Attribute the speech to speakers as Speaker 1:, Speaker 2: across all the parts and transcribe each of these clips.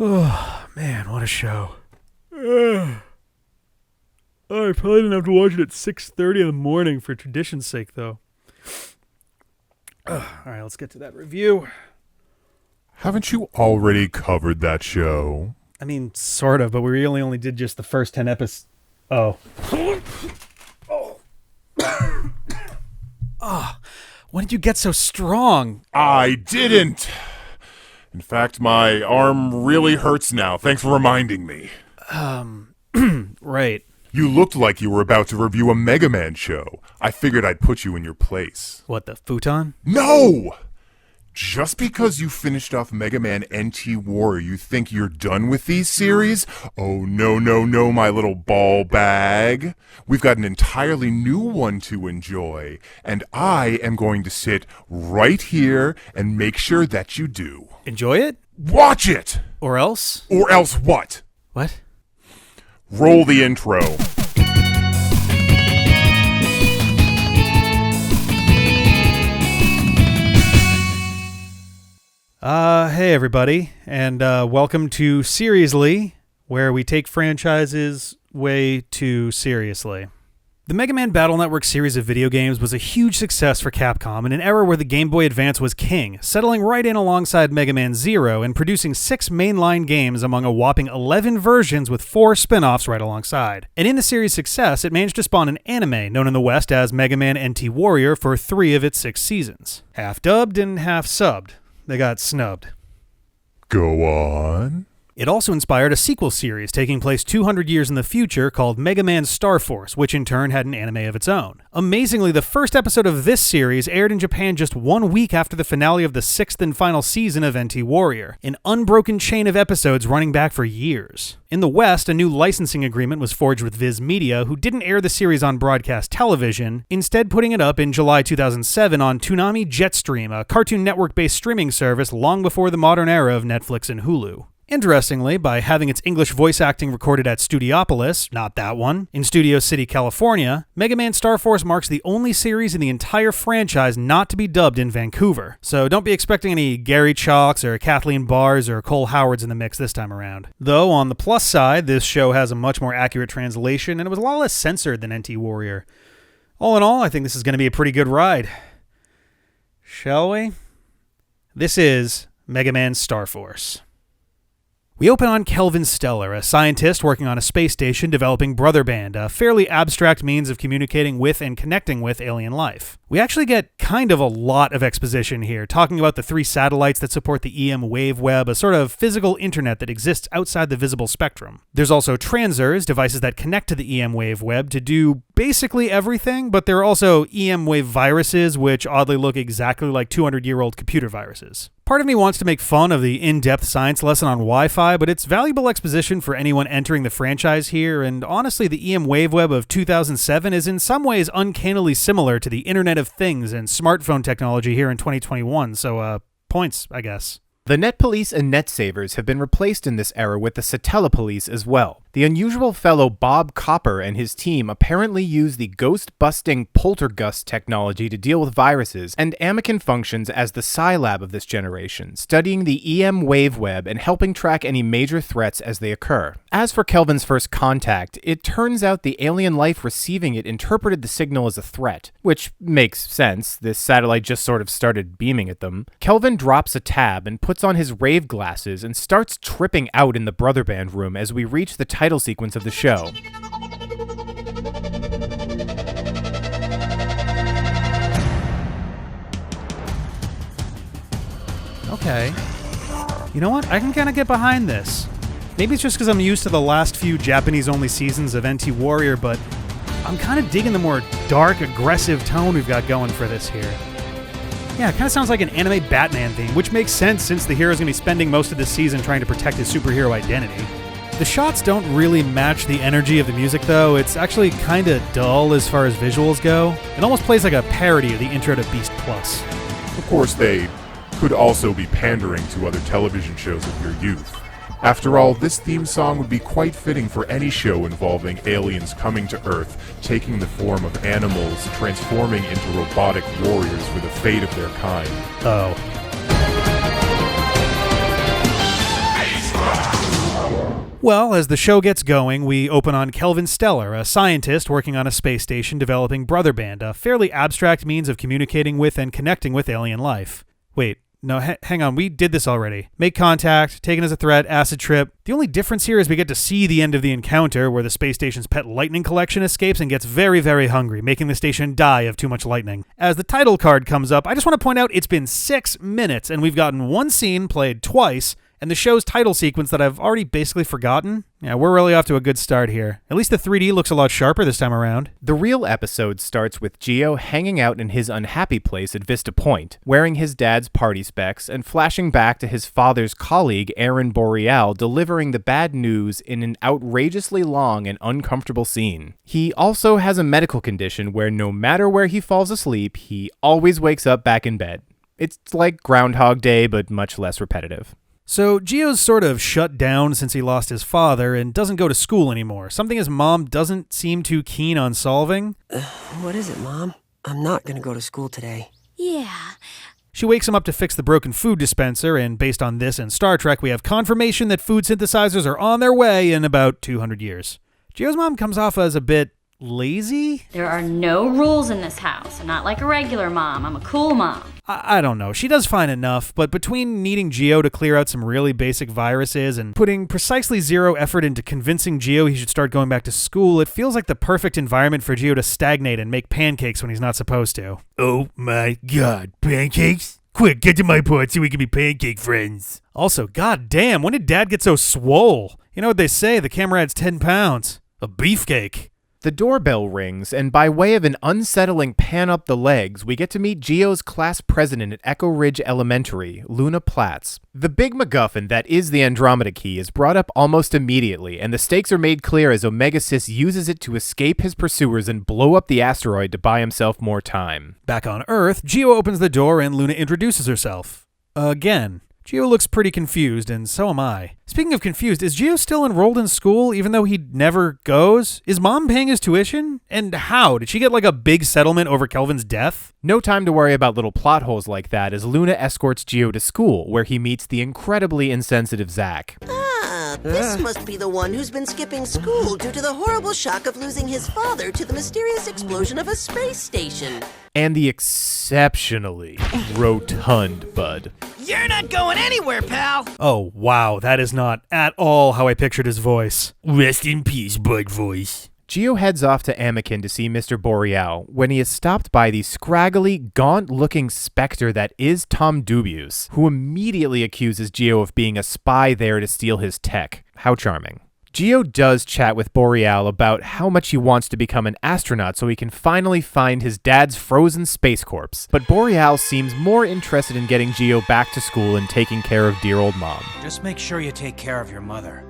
Speaker 1: Oh, man, what a show. I probably didn't have to watch it at 6:30 in the morning for tradition's sake, though. All right, let's get to that review.
Speaker 2: Haven't you already covered that show?
Speaker 1: I mean, sort of, but we really only did just the first 10 episodes. Oh. Oh. When did you get so strong?
Speaker 2: I didn't. In fact, my arm really hurts now. Thanks for reminding me.
Speaker 1: Right.
Speaker 2: You looked like you were about to review a Mega Man show. I figured I'd put you in your place.
Speaker 1: What, the futon?
Speaker 2: No! Just because you finished off Mega Man NT Warrior, you think you're done with these series? Oh, no, my little ball bag. We've got an entirely new one to enjoy, and I am going to sit right here and make sure that you do.
Speaker 1: Enjoy it?
Speaker 2: Watch it!
Speaker 1: Or else?
Speaker 2: Or else what?
Speaker 1: What?
Speaker 2: Roll the intro.
Speaker 1: Hey everybody, and welcome to Seriously, where we take franchises way too seriously. The Mega Man Battle Network series of video games was a huge success for Capcom in an era where the Game Boy Advance was king, settling right in alongside Mega Man Zero and producing 6 mainline games among a whopping 11 versions with 4 spin-offs right alongside. And in the series' success, it managed to spawn an anime known in the West as Mega Man NT Warrior for 3 of its 6 seasons. Half dubbed and half subbed. They got snubbed.
Speaker 2: Go on.
Speaker 1: It also inspired a sequel series taking place 200 years in the future called Mega Man Star Force, which in turn had an anime of its own. Amazingly, the first episode of this series aired in Japan just 1 week after the finale of the 6th and final season of NT Warrior, an unbroken chain of episodes running back for years. In the West, a new licensing agreement was forged with Viz Media, who didn't air the series on broadcast television, instead putting it up in July 2007 on Toonami Jetstream, a Cartoon Network-based streaming service long before the modern era of Netflix and Hulu. Interestingly, by having its English voice acting recorded at Studiopolis, not that one, in Studio City, California, Mega Man Star Force marks the only series in the entire franchise not to be dubbed in Vancouver. So don't be expecting any Gary Chalks or Kathleen Barrs or Cole Howards in the mix this time around. Though, on the plus side, this show has a much more accurate translation and it was a lot less censored than NT Warrior. All in all, I think this is going to be a pretty good ride. Shall we? This is Mega Man Star Force. We open on Kelvin Stellar, a scientist working on a space station developing Brother Band, a fairly abstract means of communicating with and connecting with alien life. We actually get kind of a lot of exposition here, talking about the 3 satellites that support the EM wave web, a sort of physical internet that exists outside the visible spectrum. There's also transers, devices that connect to the EM wave web to do basically everything, but there are also EM wave viruses, which oddly look exactly like 200-year-old computer viruses. Part of me wants to make fun of the in-depth science lesson on Wi-Fi, but it's valuable exposition for anyone entering the franchise here, and honestly, the EM wave web of 2007 is in some ways uncannily similar to the Internet of Things and smartphone technology here in 2021, so, points, I guess.
Speaker 3: The Net Police and Net Savers have been replaced in this era with the Satella Police as well. The unusual fellow Bob Copper and his team apparently use the ghost-busting poltergust technology to deal with viruses, and Amican functions as the Scilab of this generation, studying the EM wave web and helping track any major threats as they occur. As for Kelvin's first contact, it turns out the alien life receiving it interpreted the signal as a threat, which makes sense. This satellite just sort of started beaming at them. Kelvin drops a tab and puts on his rave glasses and starts tripping out in the Brother Band room as we reach the title sequence of the show.
Speaker 1: Okay. You know what? I can kind of get behind this. Maybe it's just because I'm used to the last few Japanese-only seasons of NT Warrior, but I'm kind of digging the more dark, aggressive tone we've got going for this here. Yeah, it kind of sounds like an anime Batman theme, which makes sense since the hero's going to be spending most of this season trying to protect his superhero identity. The shots don't really match the energy of the music, though. It's actually kind of dull as far as visuals go. It almost plays like a parody of the intro to Beast Plus.
Speaker 2: Of course, they could also be pandering to other television shows of your youth. After all, this theme song would be quite fitting for any show involving aliens coming to Earth, taking the form of animals, transforming into robotic warriors for the fate of their kind.
Speaker 1: Oh. Well, as the show gets going, we open on Kelvin Stellar, a scientist working on a space station developing Brotherband, a fairly abstract means of communicating with and connecting with alien life. Wait, no, hang on, we did this already. Make contact, taken as a threat, acid trip. The only difference here is we get to see the end of the encounter where the space station's pet lightning collection escapes and gets very, very hungry, making the station die of too much lightning. As the title card comes up, I just want to point out it's been 6 minutes and we've gotten one scene played twice, and the show's title sequence that I've already basically forgotten. Yeah, we're really off to a good start here. At least the 3D looks a lot sharper this time around.
Speaker 3: The real episode starts with Geo hanging out in his unhappy place at Vista Point, wearing his dad's party specs, and flashing back to his father's colleague, Aaron Boreal, delivering the bad news in an outrageously long and uncomfortable scene. He also has a medical condition where no matter where he falls asleep, he always wakes up back in bed. It's like Groundhog Day, but much less repetitive.
Speaker 1: So Geo's sort of shut down since he lost his father and doesn't go to school anymore, something his mom doesn't seem too keen on solving.
Speaker 4: What is it, Mom? I'm not gonna go to school today.
Speaker 5: Yeah.
Speaker 1: She wakes him up to fix the broken food dispenser, and based on this and Star Trek, we have confirmation that food synthesizers are on their way in about 200 years. Geo's mom comes off as a bit lazy?
Speaker 5: There are no rules in this house. I'm not like a regular mom. I'm a cool mom.
Speaker 1: I don't know. She does fine enough, but between needing Geo to clear out some really basic viruses and putting precisely zero effort into convincing Geo he should start going back to school, it feels like the perfect environment for Geo to stagnate and make pancakes when he's not supposed to.
Speaker 6: Oh my god, pancakes? Quick, get to my pot so we can be pancake friends.
Speaker 1: Also, goddamn, when did Dad get so swole? You know what they say, the camera adds 10 pounds. A beefcake.
Speaker 3: The doorbell rings, and by way of an unsettling pan up the legs, we get to meet Geo's class president at Echo Ridge Elementary, Luna Platts. The big MacGuffin that is the Andromeda Key is brought up almost immediately, and the stakes are made clear as Omega-Xis uses it to escape his pursuers and blow up the asteroid to buy himself more time.
Speaker 1: Back on Earth, Geo opens the door and Luna introduces herself. Again. Geo looks pretty confused, and so am I. Speaking of confused, is Geo still enrolled in school even though he never goes? Is Mom paying his tuition? And how? Did she get like a big settlement over Kelvin's death?
Speaker 3: No time to worry about little plot holes like that as Luna escorts Geo to school, where he meets the incredibly insensitive Zack.
Speaker 7: This must be the one who's been skipping school due to the horrible shock of losing his father to the mysterious explosion of a space station.
Speaker 3: And the exceptionally rotund Bud.
Speaker 8: You're not going anywhere, pal!
Speaker 1: Oh, wow, that is not at all how I pictured his voice.
Speaker 6: Rest in peace, Bud voice.
Speaker 3: Geo heads off to Amakin to see Mr. Boreal when he is stopped by the scraggly, gaunt-looking specter that is Tom Dubious, who immediately accuses Geo of being a spy there to steal his tech. How charming. Geo does chat with Boreal about how much he wants to become an astronaut so he can finally find his dad's frozen space corpse, but Boreal seems more interested in getting Geo back to school and taking care of dear old Mom.
Speaker 8: Just make sure you take care of your mother.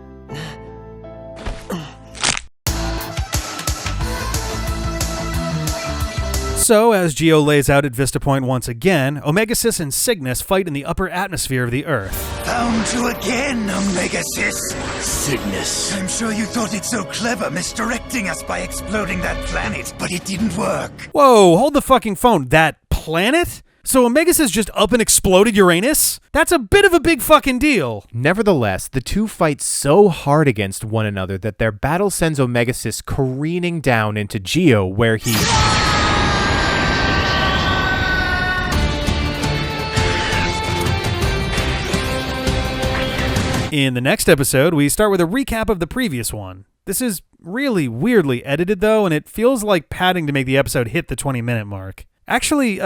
Speaker 1: So, as Geo lays out at Vista Point once again, Omega-Xis and Cygnus fight in the upper atmosphere of the Earth.
Speaker 8: Found you again, Omega-Xis.
Speaker 6: Cygnus.
Speaker 8: I'm sure you thought it so clever misdirecting us by exploding that planet, but it didn't work.
Speaker 1: Whoa, hold the fucking phone. That planet? So Omega-Xis just up and exploded Uranus? That's a bit of a big fucking deal.
Speaker 3: Nevertheless, the two fight so hard against one another that their battle sends Omega-Xis careening down into Geo, where he...
Speaker 1: In the next episode, we start with a recap of the previous one. This is really weirdly edited though, and it feels like padding to make the episode hit the 20-minute mark. Actually,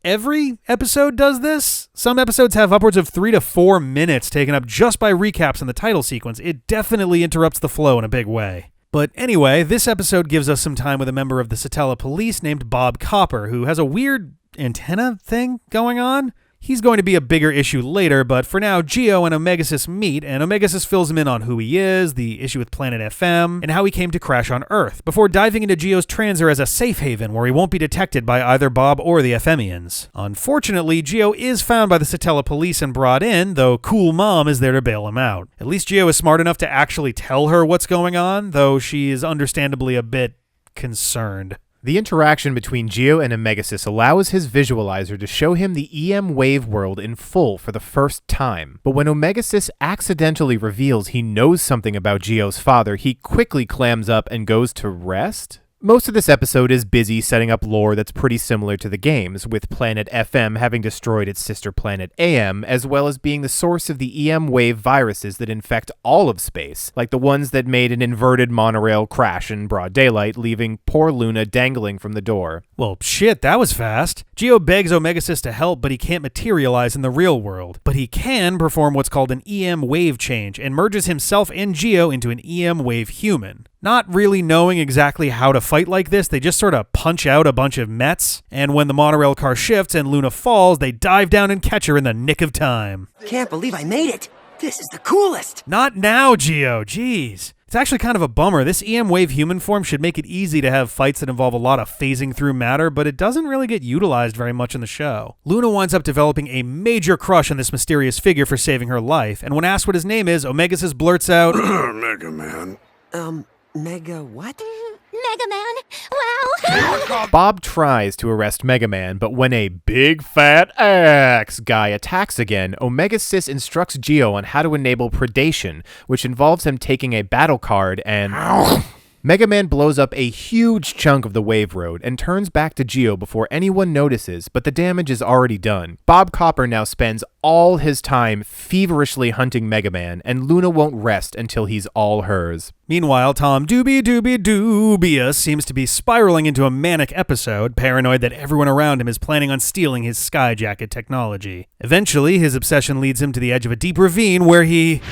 Speaker 1: every episode does this. Some episodes have upwards of 3 to 4 minutes taken up just by recaps in the title sequence. It definitely interrupts the flow in a big way. But anyway, this episode gives us some time with a member of the Satella Police named Bob Copper, who has a weird antenna thing going on. He's going to be a bigger issue later, but for now, Geo and Omega-Xis meet, and Omega-Xis fills him in on who he is, the issue with Planet FM, and how he came to crash on Earth, before diving into Geo's transer as a safe haven where he won't be detected by either Bob or the FMians. Unfortunately, Geo is found by the Satella Police and brought in, though Cool Mom is there to bail him out. At least Geo is smart enough to actually tell her what's going on, though she is understandably a bit concerned.
Speaker 3: The interaction between Geo and Omega-Xis allows his visualizer to show him the EM wave world in full for the first time. But when Omega-Xis accidentally reveals he knows something about Geo's father, he quickly clams up and goes to rest? Most of this episode is busy setting up lore that's pretty similar to the games, with Planet FM having destroyed its sister planet AM, as well as being the source of the EM wave viruses that infect all of space, like the ones that made an inverted monorail crash in broad daylight, leaving poor Luna dangling from the door.
Speaker 1: Well, shit, that was fast. Geo begs Omega-Xis to help, but he can't materialize in the real world. But he can perform what's called an EM wave change, and merges himself and Geo into an EM wave human. Not really knowing exactly how to fight like this, they just sort of punch out a bunch of Mets, and when the monorail car shifts and Luna falls, they dive down and catch her in the nick of time.
Speaker 4: Can't believe I made it. This is the coolest.
Speaker 1: Not now, Geo, jeez. It's actually kind of a bummer. This EM wave human form should make it easy to have fights that involve a lot of phasing through matter, but it doesn't really get utilized very much in the show. Luna winds up developing a major crush on this mysterious figure for saving her life, and when asked what his name is, Omega-Xis blurts out,
Speaker 8: Mega Man.
Speaker 7: Mega what?
Speaker 9: Mega-Man! Wow!
Speaker 3: Bob tries to arrest Mega-Man, but when a big fat axe guy attacks again, Omega-Xis instructs Geo on how to enable predation, which involves him taking a battle card and... Mega-Man blows up a huge chunk of the wave road and turns back to Geo before anyone notices, but the damage is already done. Bob Copper now spends all his time feverishly hunting Mega-Man, and Luna won't rest until he's all hers.
Speaker 1: Meanwhile, Tom Doobie seems to be spiraling into a manic episode, paranoid that everyone around him is planning on stealing his skyjacket technology. Eventually, his obsession leads him to the edge of a deep ravine where he...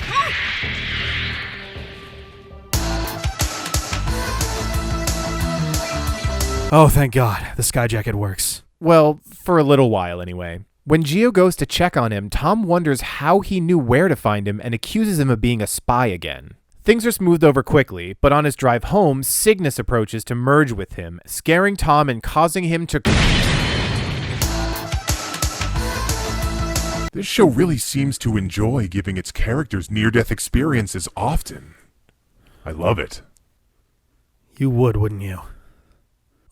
Speaker 1: Oh, thank God, the skyjacket works.
Speaker 3: Well, for a little while anyway. When Geo goes to check on him, Tom wonders how he knew where to find him and accuses him of being a spy again. Things are smoothed over quickly, but on his drive home, Cygnus approaches to merge with him, scaring Tom and causing him to...
Speaker 2: This show really seems to enjoy giving its characters near-death experiences often. I love it.
Speaker 1: You would, wouldn't you?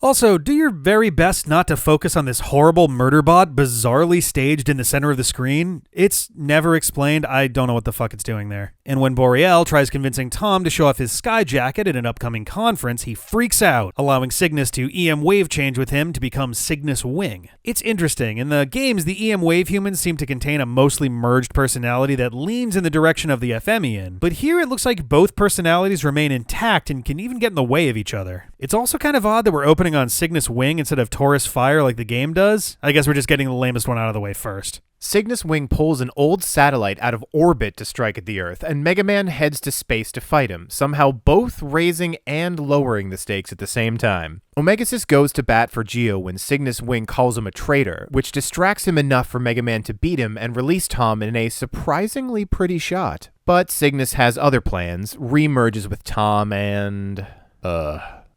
Speaker 1: Also, do your very best not to focus on this horrible murder bot bizarrely staged in the center of the screen. It's never explained. I don't know what the fuck it's doing there. And when Boreal tries convincing Tom to show off his skyjacket at an upcoming conference, he freaks out, allowing Cygnus to EM wave change with him to become Cygnus Wing. It's interesting. In the games, the EM wave humans seem to contain a mostly merged personality that leans in the direction of the Femian, but here it looks like both personalities remain intact and can even get in the way of each other. It's also kind of odd that we're opening on Cygnus Wing instead of Taurus Fire like the game does. I guess we're just getting the lamest one out of the way first.
Speaker 3: Cygnus Wing pulls an old satellite out of orbit to strike at the Earth, and Mega Man heads to space to fight him, somehow both raising and lowering the stakes at the same time. Omega-Xis goes to bat for Geo when Cygnus Wing calls him a traitor, which distracts him enough for Mega Man to beat him and release Tom in a surprisingly pretty shot. But Cygnus has other plans, re-merges with Tom, and...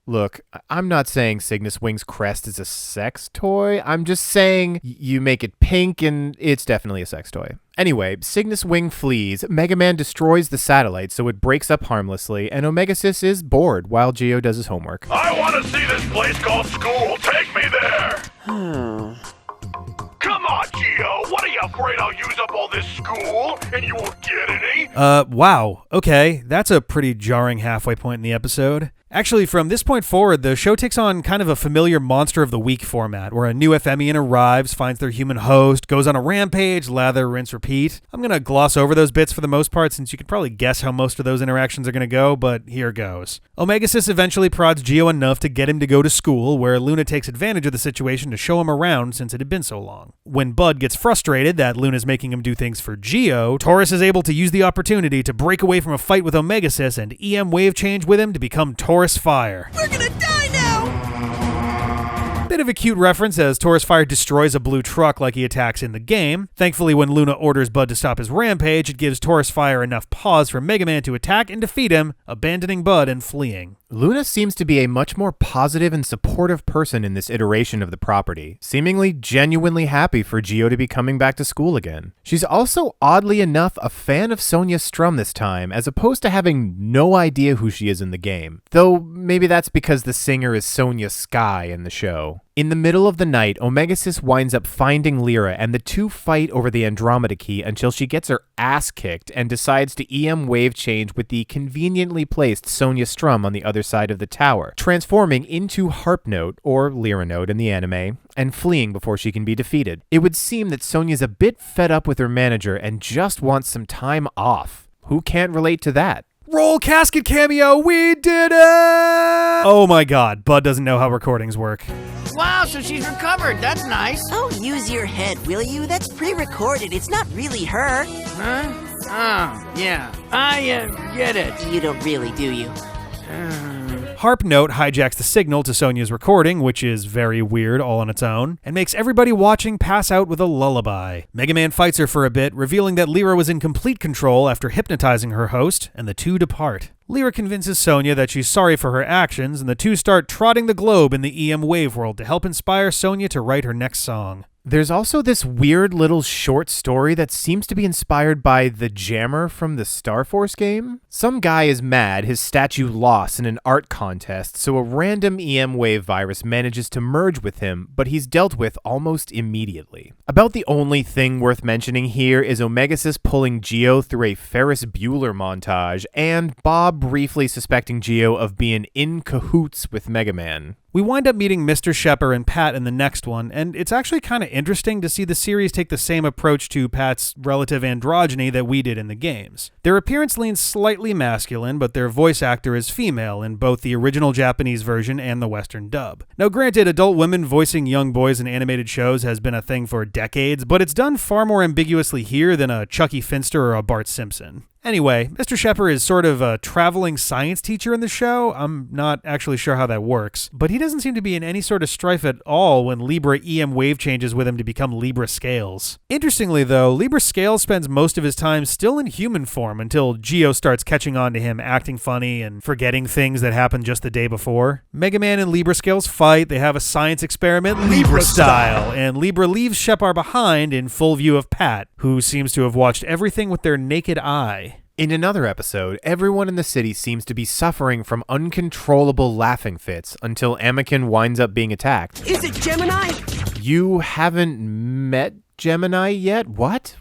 Speaker 3: Look, I'm not saying Cygnus Wing's crest is a sex toy. I'm just saying you make it pink and it's definitely a sex toy. Anyway, Cygnus Wing flees, Mega Man destroys the satellite so it breaks up harmlessly, and Omega-Xis is bored while Geo does his homework.
Speaker 8: I want to see this place called school. Take me there. Come on, Geo. What are you afraid I'll use up all this school and you won't get any?
Speaker 1: Wow. Okay, that's a pretty jarring halfway point in the episode. Actually, from this point forward, the show takes on kind of a familiar Monster of the Week format, where a new Femian arrives, finds their human host, goes on a rampage, lather, rinse, repeat. I'm going to gloss over those bits for the most part, since you could probably guess how most of those interactions are going to go, but here goes. Omega-Xis eventually prods Geo enough to get him to go to school, where Luna takes advantage of the situation to show him around since it had been so long. When Bud gets frustrated that Luna's making him do things for Geo, Taurus is able to use the opportunity to break away from a fight with Omega-Xis and EM wave change with him to become Taurus Fire.
Speaker 7: We're gonna die now!
Speaker 1: Bit of a cute reference as Taurus Fire destroys a blue truck like he attacks in the game. Thankfully, when Luna orders Bud to stop his rampage, it gives Taurus Fire enough pause for Mega Man to attack and defeat him, abandoning Bud and fleeing.
Speaker 3: Luna seems to be a much more positive and supportive person in this iteration of the property, seemingly genuinely happy for Geo to be coming back to school again. She's also, oddly enough, a fan of Sonia Strum this time, as opposed to having no idea who she is in the game. Though maybe that's because the singer is Sonia Sky in the show. In the middle of the night, Omega-Xis winds up finding Lyra, and the two fight over the Andromeda Key until she gets her ass kicked and decides to EM wave change with the conveniently placed Sonia Strum on the other side of the tower, transforming into Harp Note, or Lyra Note in the anime, and fleeing before she can be defeated. It would seem that Sonia's a bit fed up with her manager and just wants some time off. Who can't relate to that?
Speaker 1: Roll casket cameo, we did it! Oh my god, Bud doesn't know how recordings work.
Speaker 10: Wow, so she's recovered. That's nice.
Speaker 7: Oh, use your head, will you? That's pre-recorded. It's not really her.
Speaker 10: Huh? Oh, yeah. I get it.
Speaker 7: You don't really, do you?
Speaker 1: Harp Note hijacks the signal to Sonia's recording, which is very weird all on its own, and makes everybody watching pass out with a lullaby. Mega Man fights her for a bit, revealing that Lyra was in complete control after hypnotizing her host, and the two depart. Lyra convinces Sonia that she's sorry for her actions, and the two start trotting the globe in the EM wave world to help inspire Sonia to write her next song.
Speaker 3: There's also this weird little short story that seems to be inspired by the Jammer from the Star Force game. Some guy is mad his statue lost in an art contest, so a random EM wave virus manages to merge with him, but he's dealt with almost immediately. About the only thing worth mentioning here is Omega-Xis pulling Geo through a Ferris Bueller montage, and Bob briefly suspecting Geo of being in cahoots with Mega Man.
Speaker 1: We wind up meeting Mr. Shepard and Pat in the next one, and it's actually kind of interesting to see the series take the same approach to Pat's relative androgyny that we did in the games. Their appearance leans slightly masculine, but their voice actor is female in both the original Japanese version and the Western dub. Now granted, adult women voicing young boys in animated shows has been a thing for decades, but it's done far more ambiguously here than a Chucky Finster or a Bart Simpson. Anyway, Mr. Shepard is sort of a traveling science teacher in the show. I'm not actually sure how that works, but he doesn't seem to be in any sort of strife at all when Libra EM wave changes with him to become Libra Scales. Interestingly though, Libra Scales spends most of his time still in human form until Geo starts catching on to him acting funny and forgetting things that happened just the day before. Mega Man and Libra Scales fight, they have a science experiment Libra style, and Libra leaves Shepard behind in full view of Pat, who seems to have watched everything with their naked eye.
Speaker 3: In another episode, everyone in the city seems to be suffering from uncontrollable laughing fits until Anakin winds up being attacked.
Speaker 7: Is it Gemini?
Speaker 3: You haven't met Gemini yet? What?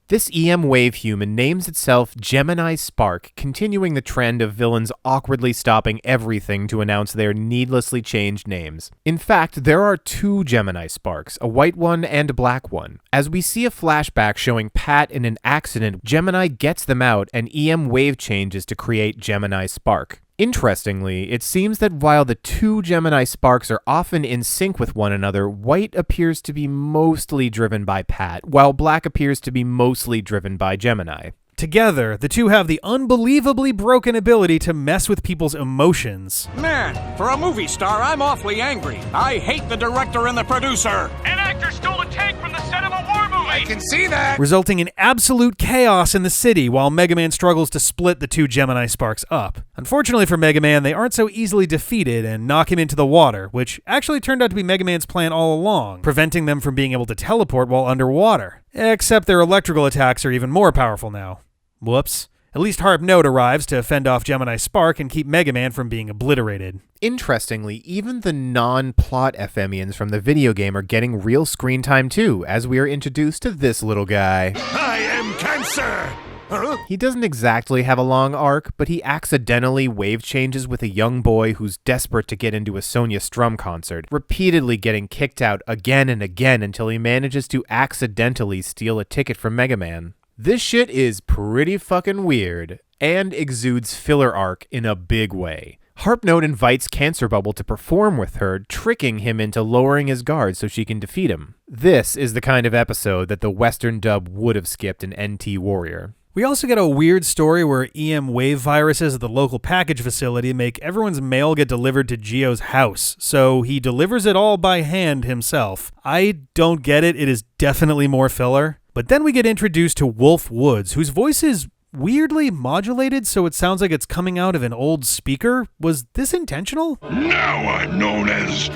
Speaker 3: This EM wave human names itself Gemini Spark, continuing the trend of villains awkwardly stopping everything to announce their needlessly changed names. In fact, there are two Gemini Sparks, a white one and a black one. As we see a flashback showing Pat in an accident, Gemini gets them out and EM wave changes to create Gemini Spark. Interestingly, it seems that while the two Gemini Sparks are often in sync with one another, white appears to be mostly driven by Pat, while black appears to be mostly driven by Gemini.
Speaker 1: Together, the two have the unbelievably broken ability to mess with people's emotions.
Speaker 11: Man, for a movie star, I'm awfully angry. I hate the director and the producer.
Speaker 12: An actor stole a tank from the set of a war movie.
Speaker 11: I can see that.
Speaker 1: Resulting in absolute chaos in the city while Mega Man struggles to split the two Gemini Sparks up. Unfortunately for Mega Man, they aren't so easily defeated and knock him into the water, which actually turned out to be Mega Man's plan all along, preventing them from being able to teleport while underwater. Except their electrical attacks are even more powerful now. Whoops. At least Harp Note arrives to fend off Gemini Spark and keep Mega Man from being obliterated.
Speaker 3: Interestingly, even the non-plot Ephemians from the video game are getting real screen time too, as we are introduced to this little guy.
Speaker 11: I am Cancer! Huh?
Speaker 3: He doesn't exactly have a long arc, but he accidentally wave changes with a young boy who's desperate to get into a Sonia Strum concert, repeatedly getting kicked out again and again until he manages to accidentally steal a ticket from Mega Man. This shit is pretty fucking weird, and exudes filler arc in a big way. Harp Note invites Cancer Bubble to perform with her, tricking him into lowering his guard so she can defeat him. This is the kind of episode that the Western dub would have skipped in NT Warrior.
Speaker 1: We also get a weird story where EM wave viruses at the local package facility make everyone's mail get delivered to Geo's house, so he delivers it all by hand himself. I don't get it. It is definitely more filler. But then we get introduced to Wolf Woods, whose voice is weirdly modulated so it sounds like it's coming out of an old speaker. Was this intentional?
Speaker 13: Now I'm known as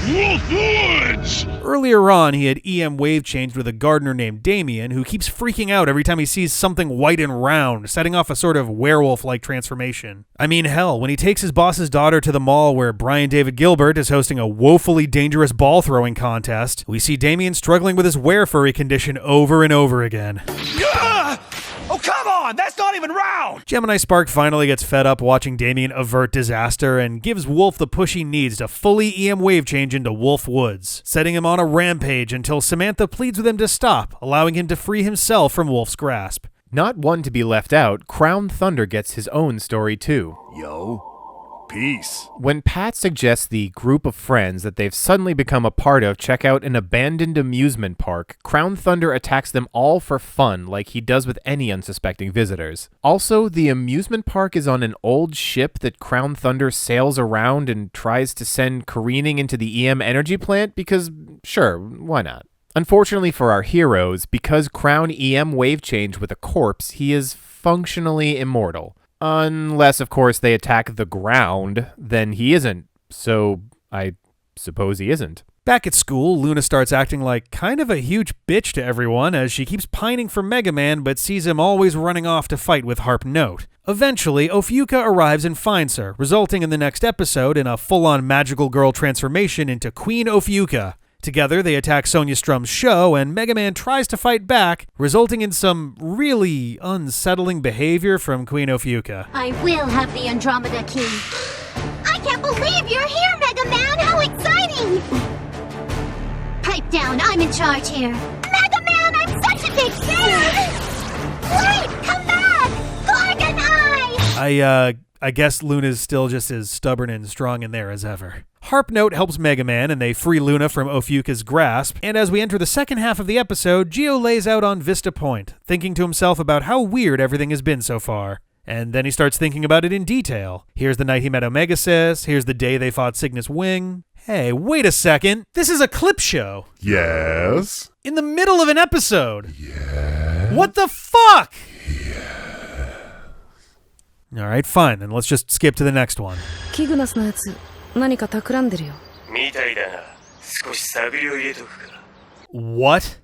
Speaker 13: Wolf Woods!
Speaker 1: Earlier on, he had EM wave changed with a gardener named Damien, who keeps freaking out every time he sees something white and round, setting off a sort of werewolf-like transformation. I mean, hell, when he takes his boss's daughter to the mall where Brian David Gilbert is hosting a woefully dangerous ball-throwing contest, we see Damien struggling with his were-furry condition over and over again.
Speaker 8: Oh, come on! That's not even round!
Speaker 1: Gemini Spark finally gets fed up watching Damien avert disaster and gives Wolf the push he needs to fully EM wave change into Wolf Woods, setting him on a rampage until Samantha pleads with him to stop, allowing him to free himself from Wolf's grasp.
Speaker 3: Not one to be left out, Crown Thunder gets his own story too.
Speaker 13: Yo, peace.
Speaker 3: When Pat suggests the group of friends that they've suddenly become a part of check out an abandoned amusement park, Crown Thunder attacks them all for fun like he does with any unsuspecting visitors. Also, the amusement park is on an old ship that Crown Thunder sails around and tries to send careening into the EM energy plant because, sure, why not? Unfortunately for our heroes, because Crown EM wave change with a corpse, he is functionally immortal. Unless, of course, they attack the ground, then he isn't. So, I suppose he isn't.
Speaker 1: Back at school, Luna starts acting like kind of a huge bitch to everyone as she keeps pining for Mega Man but sees him always running off to fight with Harp Note. Eventually, Ophiucha arrives and finds her, resulting in the next episode in a full-on magical girl transformation into Queen Ophiucha. Together, they attack Sonia Strum's show, and Mega Man tries to fight back, resulting in some really unsettling behavior from Queen Ophiucha.
Speaker 9: I will have the Andromeda Key. I can't believe you're here, Mega Man! How exciting! Pipe down, I'm in charge here. Mega Man, I'm such a big fan! Wait, come back! Gorgon Eye!
Speaker 1: I guess Luna's still just as stubborn and strong in there as ever. Harp Note helps Mega Man and they free Luna from Ophiucha's grasp, and as we enter the second half of the episode, Geo lays out on Vista Point, thinking to himself about how weird everything has been so far. And then he starts thinking about it in detail. Here's the night he met Omega-Xis, here's the day they fought Cygnus Wing. Hey, wait a second, this is a clip show!
Speaker 2: Yes?
Speaker 1: In the middle of an episode!
Speaker 2: Yes?
Speaker 1: What the fuck?! Alright, fine, then let's just skip to the next one. What?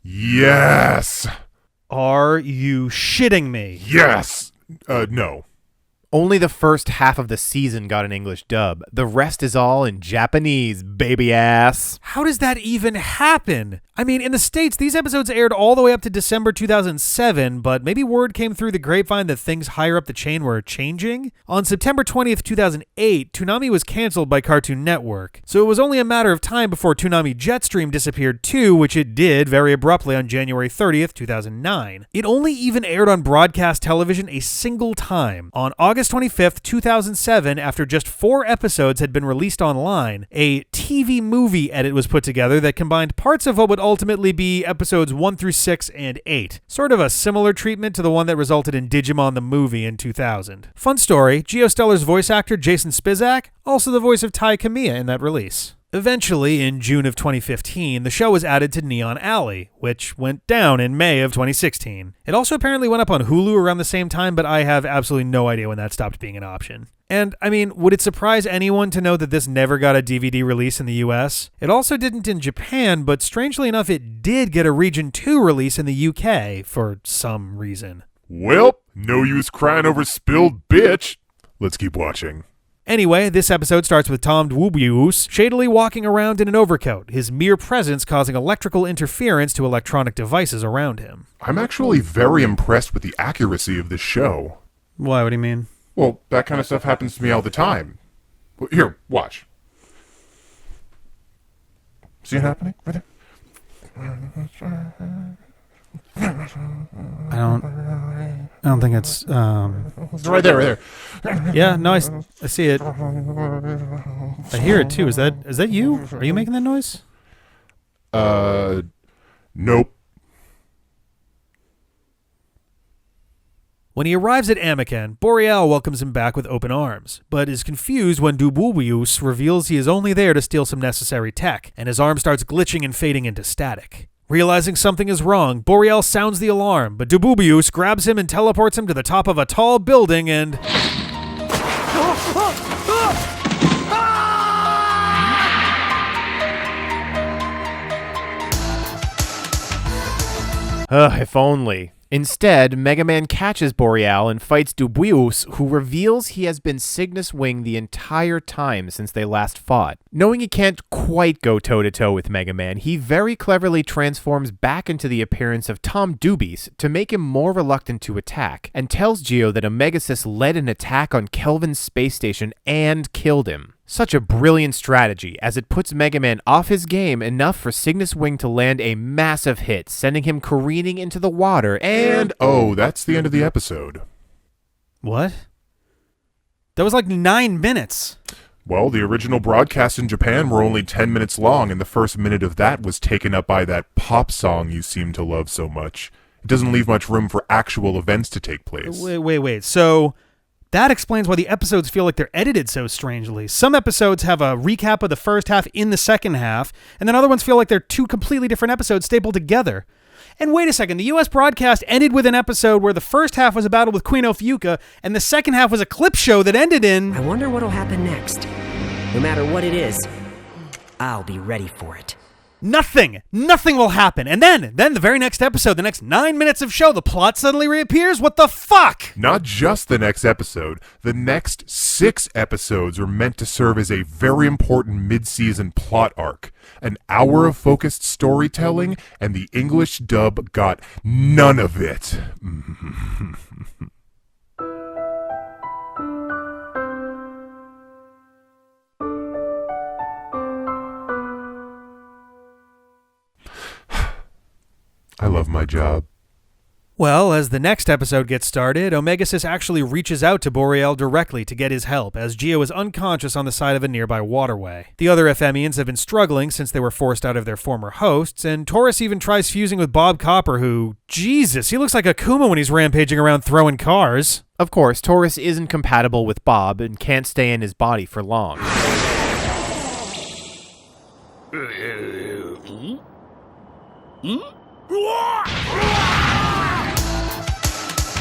Speaker 2: Yes!
Speaker 1: Are you shitting me?
Speaker 2: Yes! No.
Speaker 3: Only the first half of the season got an English dub. The rest is all in Japanese, baby ass.
Speaker 1: How does that even happen? I mean, in the States, these episodes aired all the way up to December 2007, but maybe word came through the grapevine that things higher up the chain were changing? On September 20th, 2008, Toonami was canceled by Cartoon Network, so it was only a matter of time before Toonami Jetstream disappeared too, which it did very abruptly on January 30th, 2009. It only even aired on broadcast television a single time. On August 25th, 2007, after just 4 episodes had been released online, a TV movie edit was put together that combined parts of what would ultimately be episodes 1 through 6 and 8. Sort of a similar treatment to the one that resulted in Digimon the movie in 2000. Fun story, Geo Stelar's voice actor Jason Spizak, also the voice of Tai Kamiya in that release. Eventually, in June of 2015, the show was added to Neon Alley, which went down in May of 2016. It also apparently went up on Hulu around the same time, but I have absolutely no idea when that stopped being an option. And, I mean, would it surprise anyone to know that this never got a DVD release in the US? It also didn't in Japan, but strangely enough, it did get a Region 2 release in the UK, for some reason.
Speaker 2: Well, no use crying over spilled bitch. Let's keep watching.
Speaker 1: Anyway, this episode starts with Tom Dwubius shadily walking around in an overcoat, his mere presence causing electrical interference to electronic devices around him.
Speaker 2: I'm actually very impressed with the accuracy of this show.
Speaker 1: Why? What do you mean?
Speaker 2: Well, that kind of stuff happens to me all the time. Here, watch. See it happening? Right there.
Speaker 1: I don't think it's,
Speaker 2: It's right there.
Speaker 1: Yeah, no, I see it. I hear it too. Is that you? Are you making that noise?
Speaker 2: Nope.
Speaker 1: When he arrives at Amakan, Boreal welcomes him back with open arms, but is confused when Dububius reveals he is only there to steal some necessary tech, and his arm starts glitching and fading into static. Realizing something is wrong, Boreal sounds the alarm, but Dububius grabs him and teleports him to the top of a tall building and...
Speaker 3: If only. Instead, Mega Man catches Boreal and fights Dububius, who reveals he has been Cygnus Wing the entire time since they last fought. Knowing he can't quite go toe-to-toe with Mega Man, he very cleverly transforms back into the appearance of Tom Doobies to make him more reluctant to attack, and tells Geo that Omega-Xis led an attack on Kelvin's space station and killed him. Such a brilliant strategy, as it puts Mega Man off his game enough for Cygnus Wing to land a massive hit, sending him careening into the water
Speaker 2: and oh, that's the end of the episode.
Speaker 1: What? That was like 9 minutes.
Speaker 2: Well, the original broadcasts in Japan were only 10 minutes long, and the first minute of that was taken up by that pop song you seem to love so much. It doesn't leave much room for actual events to take place.
Speaker 1: Wait. So... that explains why the episodes feel like they're edited so strangely. Some episodes have a recap of the first half in the second half, and then other ones feel like they're two completely different episodes stapled together. And wait a second, the US broadcast ended with an episode where the first half was a battle with Queen Ophiuka, and the second half was a clip show that ended in...
Speaker 4: I wonder what'll happen next. No matter what it is, I'll be ready for it.
Speaker 1: Nothing will happen. And then the very next episode, the next 9 minutes of show, the plot suddenly reappears. What the fuck?
Speaker 2: Not just the next episode. The next 6 episodes are meant to serve as a very important mid-season plot arc. An hour of focused storytelling, and the English dub got none of it. I love my job.
Speaker 1: Well, as the next episode gets started, Omega-Xis actually reaches out to Boreal directly to get his help, as Geo is unconscious on the side of a nearby waterway. The other FMians have been struggling since they were forced out of their former hosts, and Taurus even tries fusing with Bob Copper, who, Jesus, he looks like Akuma when he's rampaging around throwing cars.
Speaker 3: Of course, Taurus isn't compatible with Bob and can't stay in his body for long.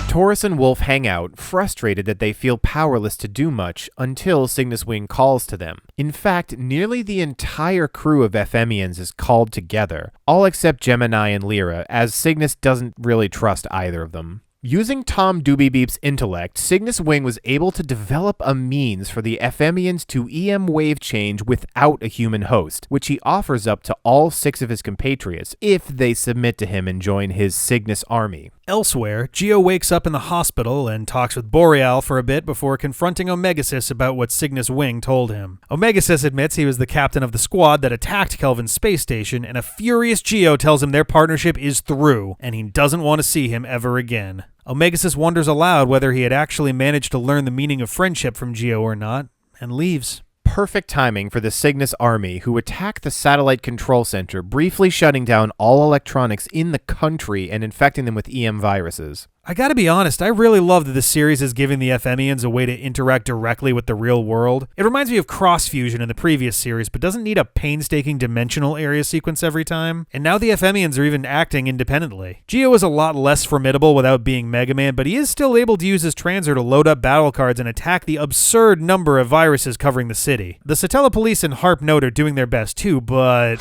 Speaker 3: Taurus and Wolf hang out, frustrated that they feel powerless to do much until Cygnus Wing calls to them. In fact, nearly the entire crew of FMians is called together, all except Gemini and Lyra, as Cygnus doesn't really trust either of them. Using Tom Doobie-Beep's intellect, Cygnus Wing was able to develop a means for the FMians to EM wave change without a human host, which he offers up to all 6 of his compatriots if they submit to him and join his Cygnus army.
Speaker 1: Elsewhere, Geo wakes up in the hospital and talks with Boreal for a bit before confronting Omega-Xis about what Cygnus Wing told him. Omega-Xis admits he was the captain of the squad that attacked Kelvin's space station, and a furious Geo tells him their partnership is through, and he doesn't want to see him ever again. Omega-Xis wonders aloud whether he had actually managed to learn the meaning of friendship from Geo or not, and leaves.
Speaker 3: Perfect timing for the Cygnus army, who attack the satellite control center, briefly shutting down all electronics in the country and infecting them with EM viruses.
Speaker 1: I gotta be honest, I really love that this series is giving the FMians a way to interact directly with the real world. It reminds me of Cross Fusion in the previous series, but doesn't need a painstaking dimensional area sequence every time. And now the FMians are even acting independently. Geo is a lot less formidable without being Mega Man, but he is still able to use his transer to load up battle cards and attack the absurd number of viruses covering the city. The Satella Police and Harp Note are doing their best too, but...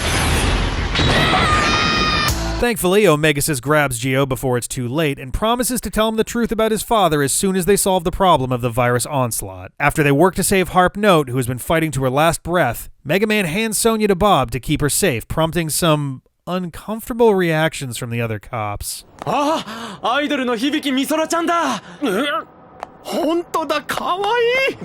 Speaker 1: Thankfully, Omega-Xis grabs Geo before it's too late and promises to tell him the truth about his father as soon as they solve the problem of the virus onslaught. After they work to save Harp Note, who has been fighting to her last breath, Mega Man hands Sonya to Bob to keep her safe, prompting some uncomfortable reactions from the other cops.
Speaker 10: Idol no Hibiki Misora-chan da! 本当だ、かわいい!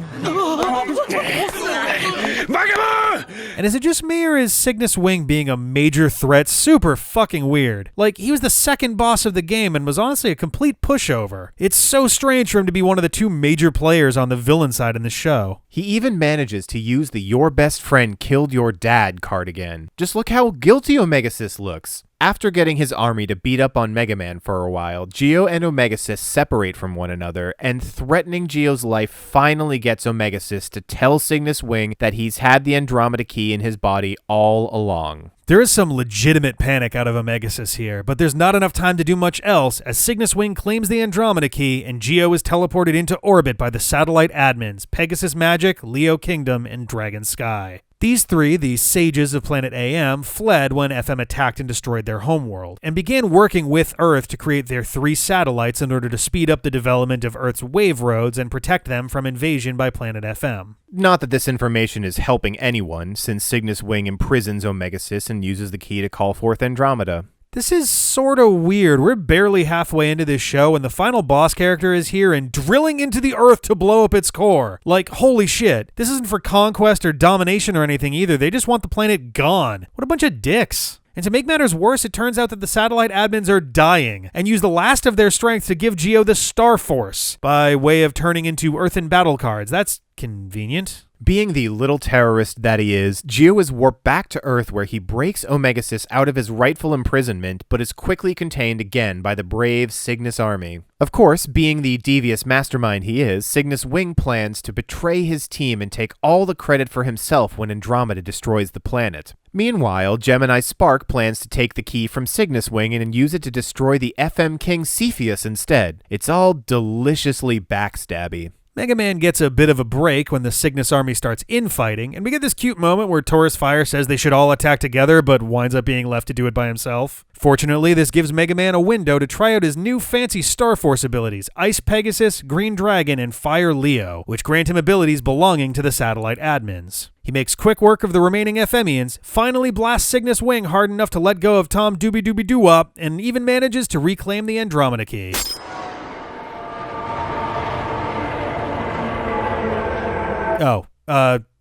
Speaker 1: And is it just me, or is Cygnus Wing being a major threat super fucking weird? Like, he was the second boss of the game and was honestly a complete pushover. It's so strange for him to be one of the 2 major players on the villain side in the show.
Speaker 3: He even manages to use the Your Best Friend Killed Your Dad card again. Just look how guilty Omega-Xis looks. After getting his army to beat up on Mega Man for a while, Geo and Omega-Xis separate from one another, and threatening Geo's life finally gets Omega-Xis to tell Cygnus Wing that he's had the Andromeda Key in his body all along.
Speaker 1: There is some legitimate panic out of Omega-Xis here, but there's not enough time to do much else as Cygnus Wing claims the Andromeda Key and Geo is teleported into orbit by the satellite admins Pegasus Magic, Leo Kingdom, and Dragon Sky. These three, the sages of planet AM, fled when FM attacked and destroyed their homeworld, and began working with Earth to create their 3 satellites in order to speed up the development of Earth's wave roads and protect them from invasion by planet FM.
Speaker 3: Not that this information is helping anyone, since Cygnus Wing imprisons Omega-Xis and uses the key to call forth Andromeda.
Speaker 1: This is sorta weird. We're barely halfway into this show and the final boss character is here and drilling into the Earth to blow up its core. Like, holy shit. This isn't for conquest or domination or anything either. They just want the planet gone. What a bunch of dicks. And to make matters worse, it turns out that the satellite admins are dying and use the last of their strength to give Geo the Star Force by way of turning into Earthen battle cards. That's convenient.
Speaker 3: Being the little terrorist that he is, Geo is warped back to Earth where he breaks Omega-Xis out of his rightful imprisonment, but is quickly contained again by the brave Cygnus army. Of course, being the devious mastermind he is, Cygnus Wing plans to betray his team and take all the credit for himself when Andromeda destroys the planet. Meanwhile, Gemini Spark plans to take the key from Cygnus Wing and use it to destroy the FM King Cepheus instead. It's all deliciously backstabby.
Speaker 1: Mega Man gets a bit of a break when the Cygnus army starts infighting, and we get this cute moment where Taurus Fire says they should all attack together, but winds up being left to do it by himself. Fortunately, this gives Mega Man a window to try out his new fancy Star Force abilities, Ice Pegasus, Green Dragon, and Fire Leo, which grant him abilities belonging to the satellite admins. He makes quick work of the remaining FMians, finally blasts Cygnus Wing hard enough to let go of Tom Doobie Doobie Doo-Wop, and even manages to reclaim the Andromeda Key.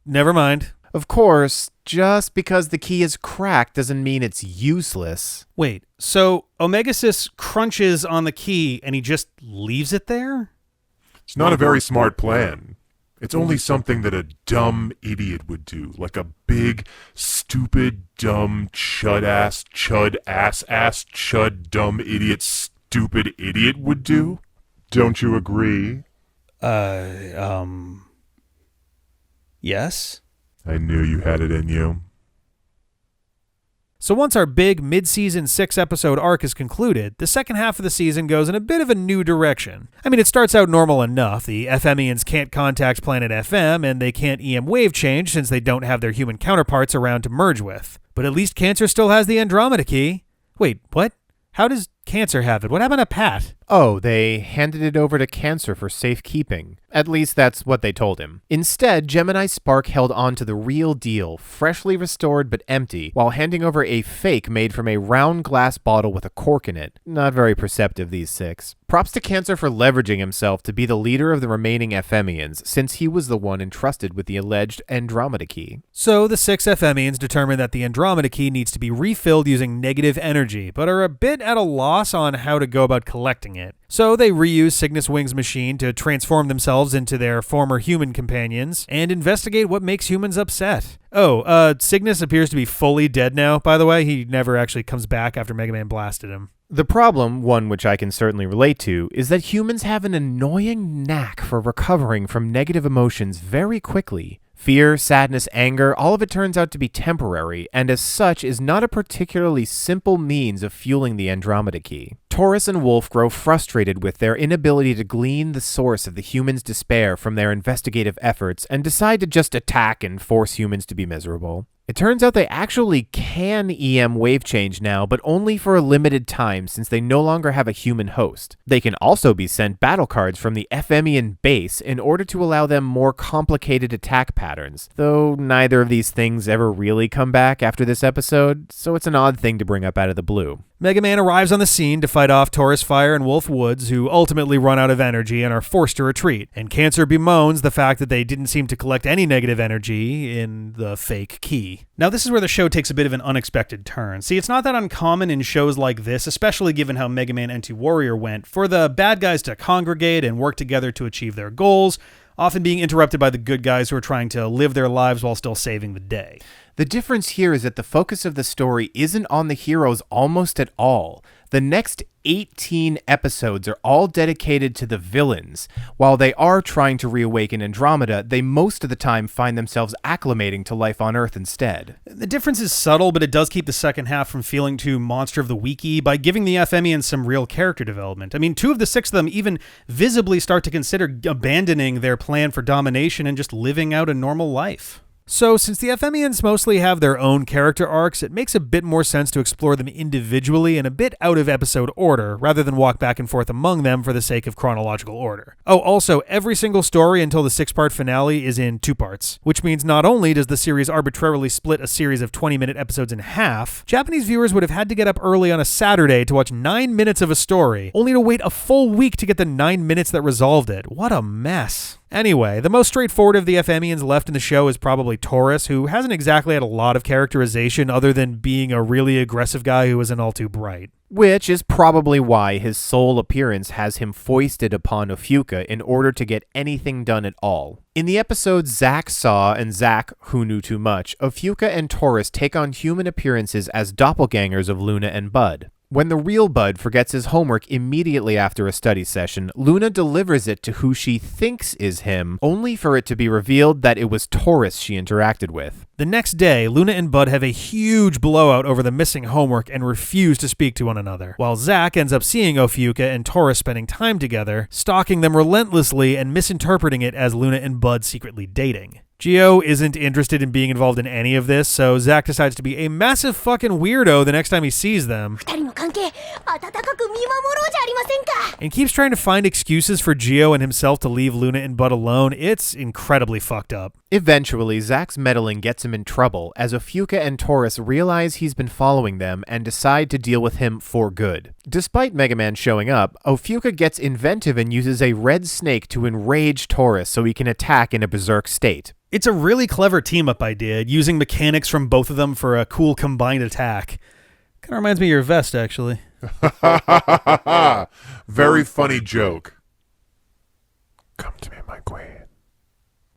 Speaker 1: Never mind.
Speaker 3: Of course, just because the key is cracked doesn't mean it's useless.
Speaker 1: Wait, so Omega-Xis crunches on the key and he just leaves it there?
Speaker 2: It's not a very smart plan. It's only something that a dumb idiot would do, like a big, stupid, dumb, chud-ass, chud dumb idiot, stupid idiot would do. Don't you agree?
Speaker 1: Yes?
Speaker 2: I knew you had it in you.
Speaker 1: So once our big mid-season 6-episode arc is concluded, the second half of the season goes in a bit of a new direction. I mean, it starts out normal enough. The FMians can't contact Planet FM, and they can't EM wave change since they don't have their human counterparts around to merge with. But at least Cancer still has the Andromeda Key. Wait, what? How does Cancer have it? What happened to Pat?
Speaker 3: Oh, they handed it over to Cancer for safekeeping. At least that's what they told him. Instead, Gemini Spark held on to the real deal, freshly restored but empty, while handing over a fake made from a round glass bottle with a cork in it. Not very perceptive, these 6. Props to Cancer for leveraging himself to be the leader of the remaining FMians, since he was the one entrusted with the alleged Andromeda Key.
Speaker 1: So the 6 FMians determine that the Andromeda Key needs to be refilled using negative energy, but are a bit at a loss on how to go about collecting it. So they reuse Cygnus Wing's machine to transform themselves into their former human companions and investigate what makes humans upset. Cygnus appears to be fully dead now, by the way. He never actually comes back after Mega Man blasted him.
Speaker 3: The problem, one which I can certainly relate to, is that humans have an annoying knack for recovering from negative emotions very quickly. Fear, sadness, anger, all of it turns out to be temporary, and as such is not a particularly simple means of fueling the Andromeda Key. Taurus and Wolf grow frustrated with their inability to glean the source of the humans' despair from their investigative efforts and decide to just attack and force humans to be miserable. It turns out they actually can EM wave change now, but only for a limited time since they no longer have a human host. They can also be sent battle cards from the FMian base in order to allow them more complicated attack patterns, though neither of these things ever really come back after this episode, so it's an odd thing to bring up out of the blue.
Speaker 1: Mega Man arrives on the scene to fight off Taurus Fire and Wolf Woods, who ultimately run out of energy and are forced to retreat, and Cancer bemoans the fact that they didn't seem to collect any negative energy in the fake key. Now this is where the show takes a bit of an unexpected turn. See, it's not that uncommon in shows like this, especially given how Mega Man Anti-Warrior went, for the bad guys to congregate and work together to achieve their goals, often being interrupted by the good guys who are trying to live their lives while still saving the day.
Speaker 3: The difference here is that the focus of the story isn't on the heroes almost at all. The next 18 episodes are all dedicated to the villains. While they are trying to reawaken Andromeda, they most of the time find themselves acclimating to life on Earth instead.
Speaker 1: The difference is subtle, but it does keep the second half from feeling too Monster of the Week-y by giving the FMians some real character development. I mean, 2 of the 6 of them even visibly start to consider abandoning their plan for domination and just living out a normal life. So, since the FMians mostly have their own character arcs, it makes a bit more sense to explore them individually and a bit out of episode order, rather than walk back and forth among them for the sake of chronological order. Oh, also, every single story until the 6-part finale is in 2 parts, which means not only does the series arbitrarily split a series of 20-minute episodes in half, Japanese viewers would have had to get up early on a Saturday to watch 9 minutes of a story, only to wait a full week to get the 9 minutes that resolved it. What a mess. Anyway, the most straightforward of the FMians left in the show is probably Taurus, who hasn't exactly had a lot of characterization other than being a really aggressive guy who isn't all too bright.
Speaker 3: Which is probably why his sole appearance has him foisted upon Ofuka in order to get anything done at all. In the episodes Zack Saw and Zack Who Knew Too Much, Ofuka and Taurus take on human appearances as doppelgangers of Luna and Bud. When the real Bud forgets his homework immediately after a study session, Luna delivers it to who she thinks is him, only for it to be revealed that it was Taurus she interacted with.
Speaker 1: The next day, Luna and Bud have a huge blowout over the missing homework and refuse to speak to one another, while Zack ends up seeing Ofuka and Taurus spending time together, stalking them relentlessly and misinterpreting it as Luna and Bud secretly dating. Geo isn't interested in being involved in any of this, so Zack decides to be a massive fucking weirdo the next time he sees them, and keeps trying to find excuses for Geo and himself to leave Luna and Bud alone. It's incredibly fucked up.
Speaker 3: Eventually, Zack's meddling gets him in trouble, as Ofuka and Taurus realize he's been following them and decide to deal with him for good. Despite Mega Man showing up, Ofuka gets inventive and uses a red snake to enrage Taurus so he can attack in a berserk state.
Speaker 1: It's a really clever team-up idea, using mechanics from both of them for a cool combined attack. Kind of reminds me of your vest, actually.
Speaker 2: Very funny joke. Come to me, my queen.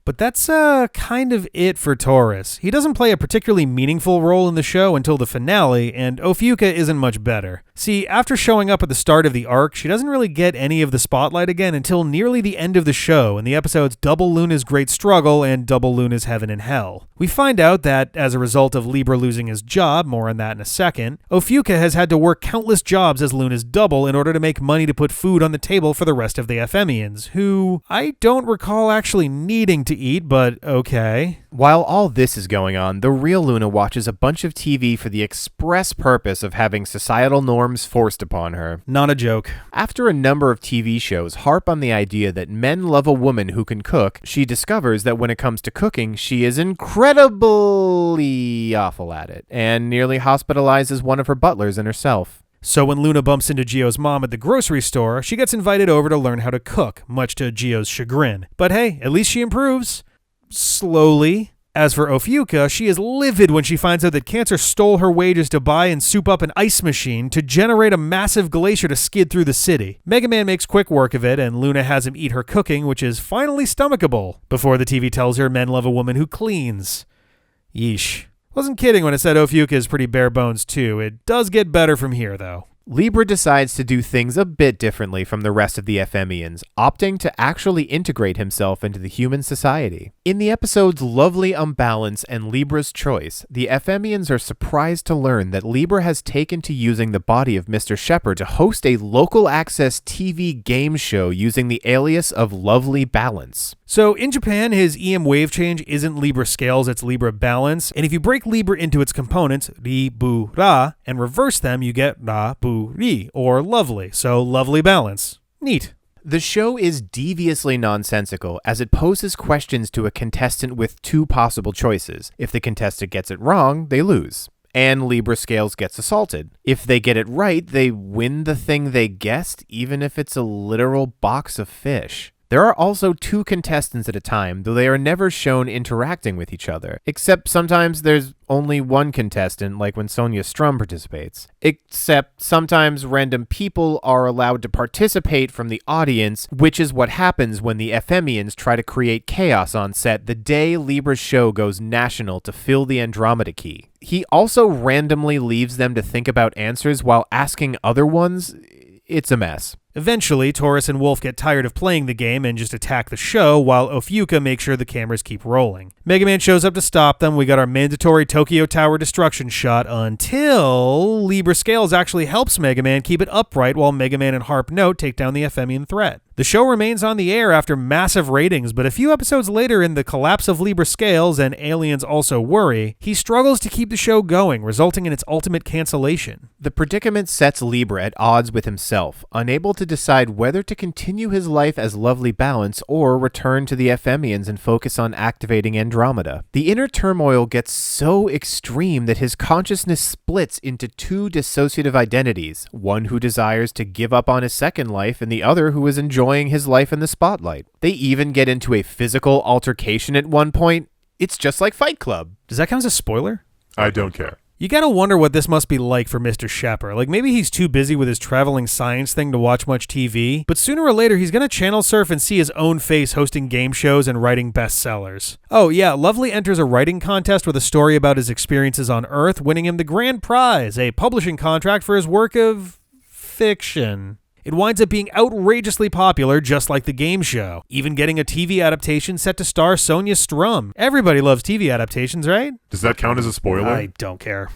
Speaker 1: But that's kind of it for Taurus. He doesn't play a particularly meaningful role in the show until the finale, and Ofuka isn't much better. See, after showing up at the start of the arc, she doesn't really get any of the spotlight again until nearly the end of the show, in the episodes Double Luna's Great Struggle and Double Luna's Heaven and Hell. We find out that, as a result of Libra losing his job, more on that in a second, Ofuka has had to work countless jobs as Luna's double in order to make money to put food on the table for the rest of the FMians, who I don't recall actually needing to eat, but okay.
Speaker 3: While all this is going on, the real Luna watches a bunch of TV for the express purpose of having societal norms forced upon her.
Speaker 1: Not a joke.
Speaker 3: After a number of TV shows harp on the idea that men love a woman who can cook, she discovers that when it comes to cooking, she is incredibly awful at it, and nearly hospitalizes one of her butlers and herself.
Speaker 1: So when Luna bumps into Geo's mom at the grocery store, she gets invited over to learn how to cook, much to Geo's chagrin. But hey, at least she improves. Slowly. As for Ofuka, she is livid when she finds out that Cancer stole her wages to buy and soup up an ice machine to generate a massive glacier to skid through the city. Mega Man makes quick work of it, and Luna has him eat her cooking, which is finally stomachable, before the TV tells her men love a woman who cleans. Yeesh. Wasn't kidding when it said Ofuka is pretty bare bones too. It does get better from here, though.
Speaker 3: Libra decides to do things a bit differently from the rest of the FMians, opting to actually integrate himself into the human society. In the episodes Lovely Unbalance and Libra's Choice, the FMians are surprised to learn that Libra has taken to using the body of Mr. Shepard to host a local access TV game show using the alias of Lovely Balance.
Speaker 1: So in Japan, his EM wave change isn't Libra scales, it's Libra balance. And if you break Libra into its components, ri, bu, ra, and reverse them, you get ra, bu, ri, or lovely. So lovely balance. Neat.
Speaker 3: The show is deviously nonsensical as it poses questions to a contestant with 2 possible choices. If the contestant gets it wrong, they lose. And Libra Scales gets assaulted. If they get it right, they win the thing they guessed, even if it's a literal box of fish. There are also 2 contestants at a time, though they are never shown interacting with each other, except sometimes there's only one contestant, like when Sonia Strum participates. Except sometimes random people are allowed to participate from the audience, which is what happens when the FMians try to create chaos on set the day Libra's show goes national to fill the Andromeda Key. He also randomly leaves them to think about answers while asking other ones. It's a mess.
Speaker 1: Eventually, Taurus and Wolf get tired of playing the game and just attack the show, while Ophiuka makes sure the cameras keep rolling. Mega Man shows up to stop them. We got our mandatory Tokyo Tower destruction shot until Libra Scales actually helps Mega Man keep it upright while Mega Man and Harp Note take down the Femian threat. The show remains on the air after massive ratings, but a few episodes later in The Collapse of Libra Scales and Aliens Also Worry, he struggles to keep the show going, resulting in its ultimate cancellation.
Speaker 3: The predicament sets Libra at odds with himself, unable to decide whether to continue his life as Lovely Balance or return to the Femians and focus on activating Andromeda. The inner turmoil gets so extreme that his consciousness splits into 2 dissociative identities, one who desires to give up on his second life and the other who is enjoying his life in the spotlight. They even get into a physical altercation at one point. It's just like Fight Club.
Speaker 1: Does that count as a spoiler?
Speaker 2: I don't care.
Speaker 1: You gotta wonder what this must be like for Mr. Shepard. Like, maybe he's too busy with his traveling science thing to watch much TV, but sooner or later he's gonna channel surf and see his own face hosting game shows and writing bestsellers. Oh yeah, Lovely enters a writing contest with a story about his experiences on Earth, winning him the grand prize, a publishing contract for his work of fiction. It winds up being outrageously popular, just like the game show, even getting a TV adaptation set to star Sonia Strum. Everybody loves TV adaptations, right?
Speaker 2: Does that count as a spoiler?
Speaker 1: I don't care.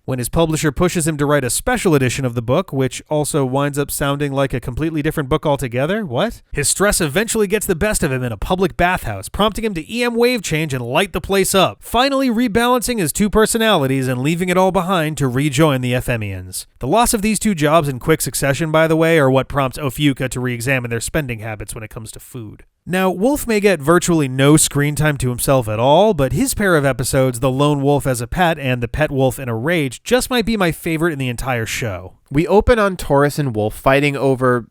Speaker 1: When his publisher pushes him to write a special edition of the book, which also winds up sounding like a completely different book altogether, what? His stress eventually gets the best of him in a public bathhouse, prompting him to EM wave change and light the place up, finally rebalancing his 2 personalities and leaving it all behind to rejoin the Femians. The loss of these 2 jobs in quick succession, by the way, are what prompts Ophiuka to re-examine their spending habits when it comes to food. Now, Wolf may get virtually no screen time to himself at all, but his pair of episodes, The Lone Wolf as a Pet and The Pet Wolf in a Rage, just might be my favorite in the entire show.
Speaker 3: We open on Taurus and Wolf fighting over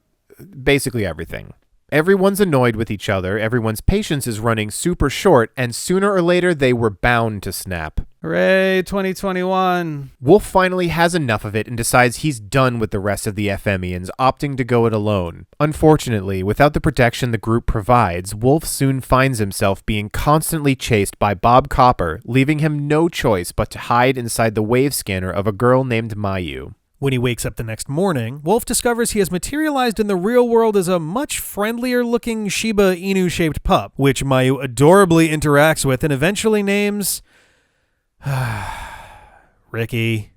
Speaker 3: basically everything. Everyone's annoyed with each other, everyone's patience is running super short, and sooner or later they were bound to snap.
Speaker 1: Hooray, 2021.
Speaker 3: Wolf finally has enough of it and decides he's done with the rest of the Femians, opting to go it alone. Unfortunately, without the protection the group provides, Wolf soon finds himself being constantly chased by Bob Copper, leaving him no choice but to hide inside the wave scanner of a girl named Mayu.
Speaker 1: When he wakes up the next morning, Wolf discovers he has materialized in the real world as a much friendlier-looking Shiba Inu-shaped pup, which Mayu adorably interacts with and eventually names... Ricky.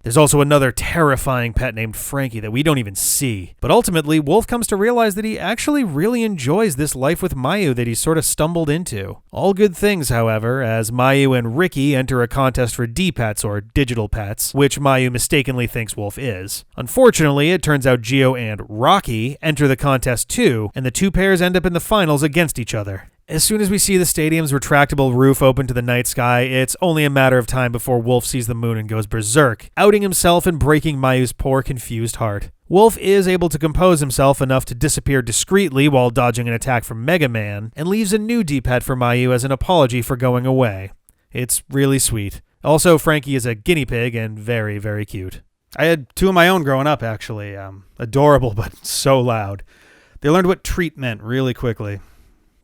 Speaker 1: There's also another terrifying pet named Frankie that we don't even see. But ultimately, Wolf comes to realize that he actually really enjoys this life with Mayu that he's sort of stumbled into. All good things, however, as Mayu and Ricky enter a contest for D-Pets, or digital pets, which Mayu mistakenly thinks Wolf is. Unfortunately, it turns out Geo and Rocky enter the contest too, and the 2 pairs end up in the finals against each other. As soon as we see the stadium's retractable roof open to the night sky, it's only a matter of time before Wolf sees the moon and goes berserk, outing himself and breaking Mayu's poor, confused heart. Wolf is able to compose himself enough to disappear discreetly while dodging an attack from Mega Man, and leaves a new D-Pet for Mayu as an apology for going away. It's really sweet. Also, Frankie is a guinea pig and very, very cute. I had 2 of my own growing up, actually. Adorable, but so loud. They learned what treat meant really quickly.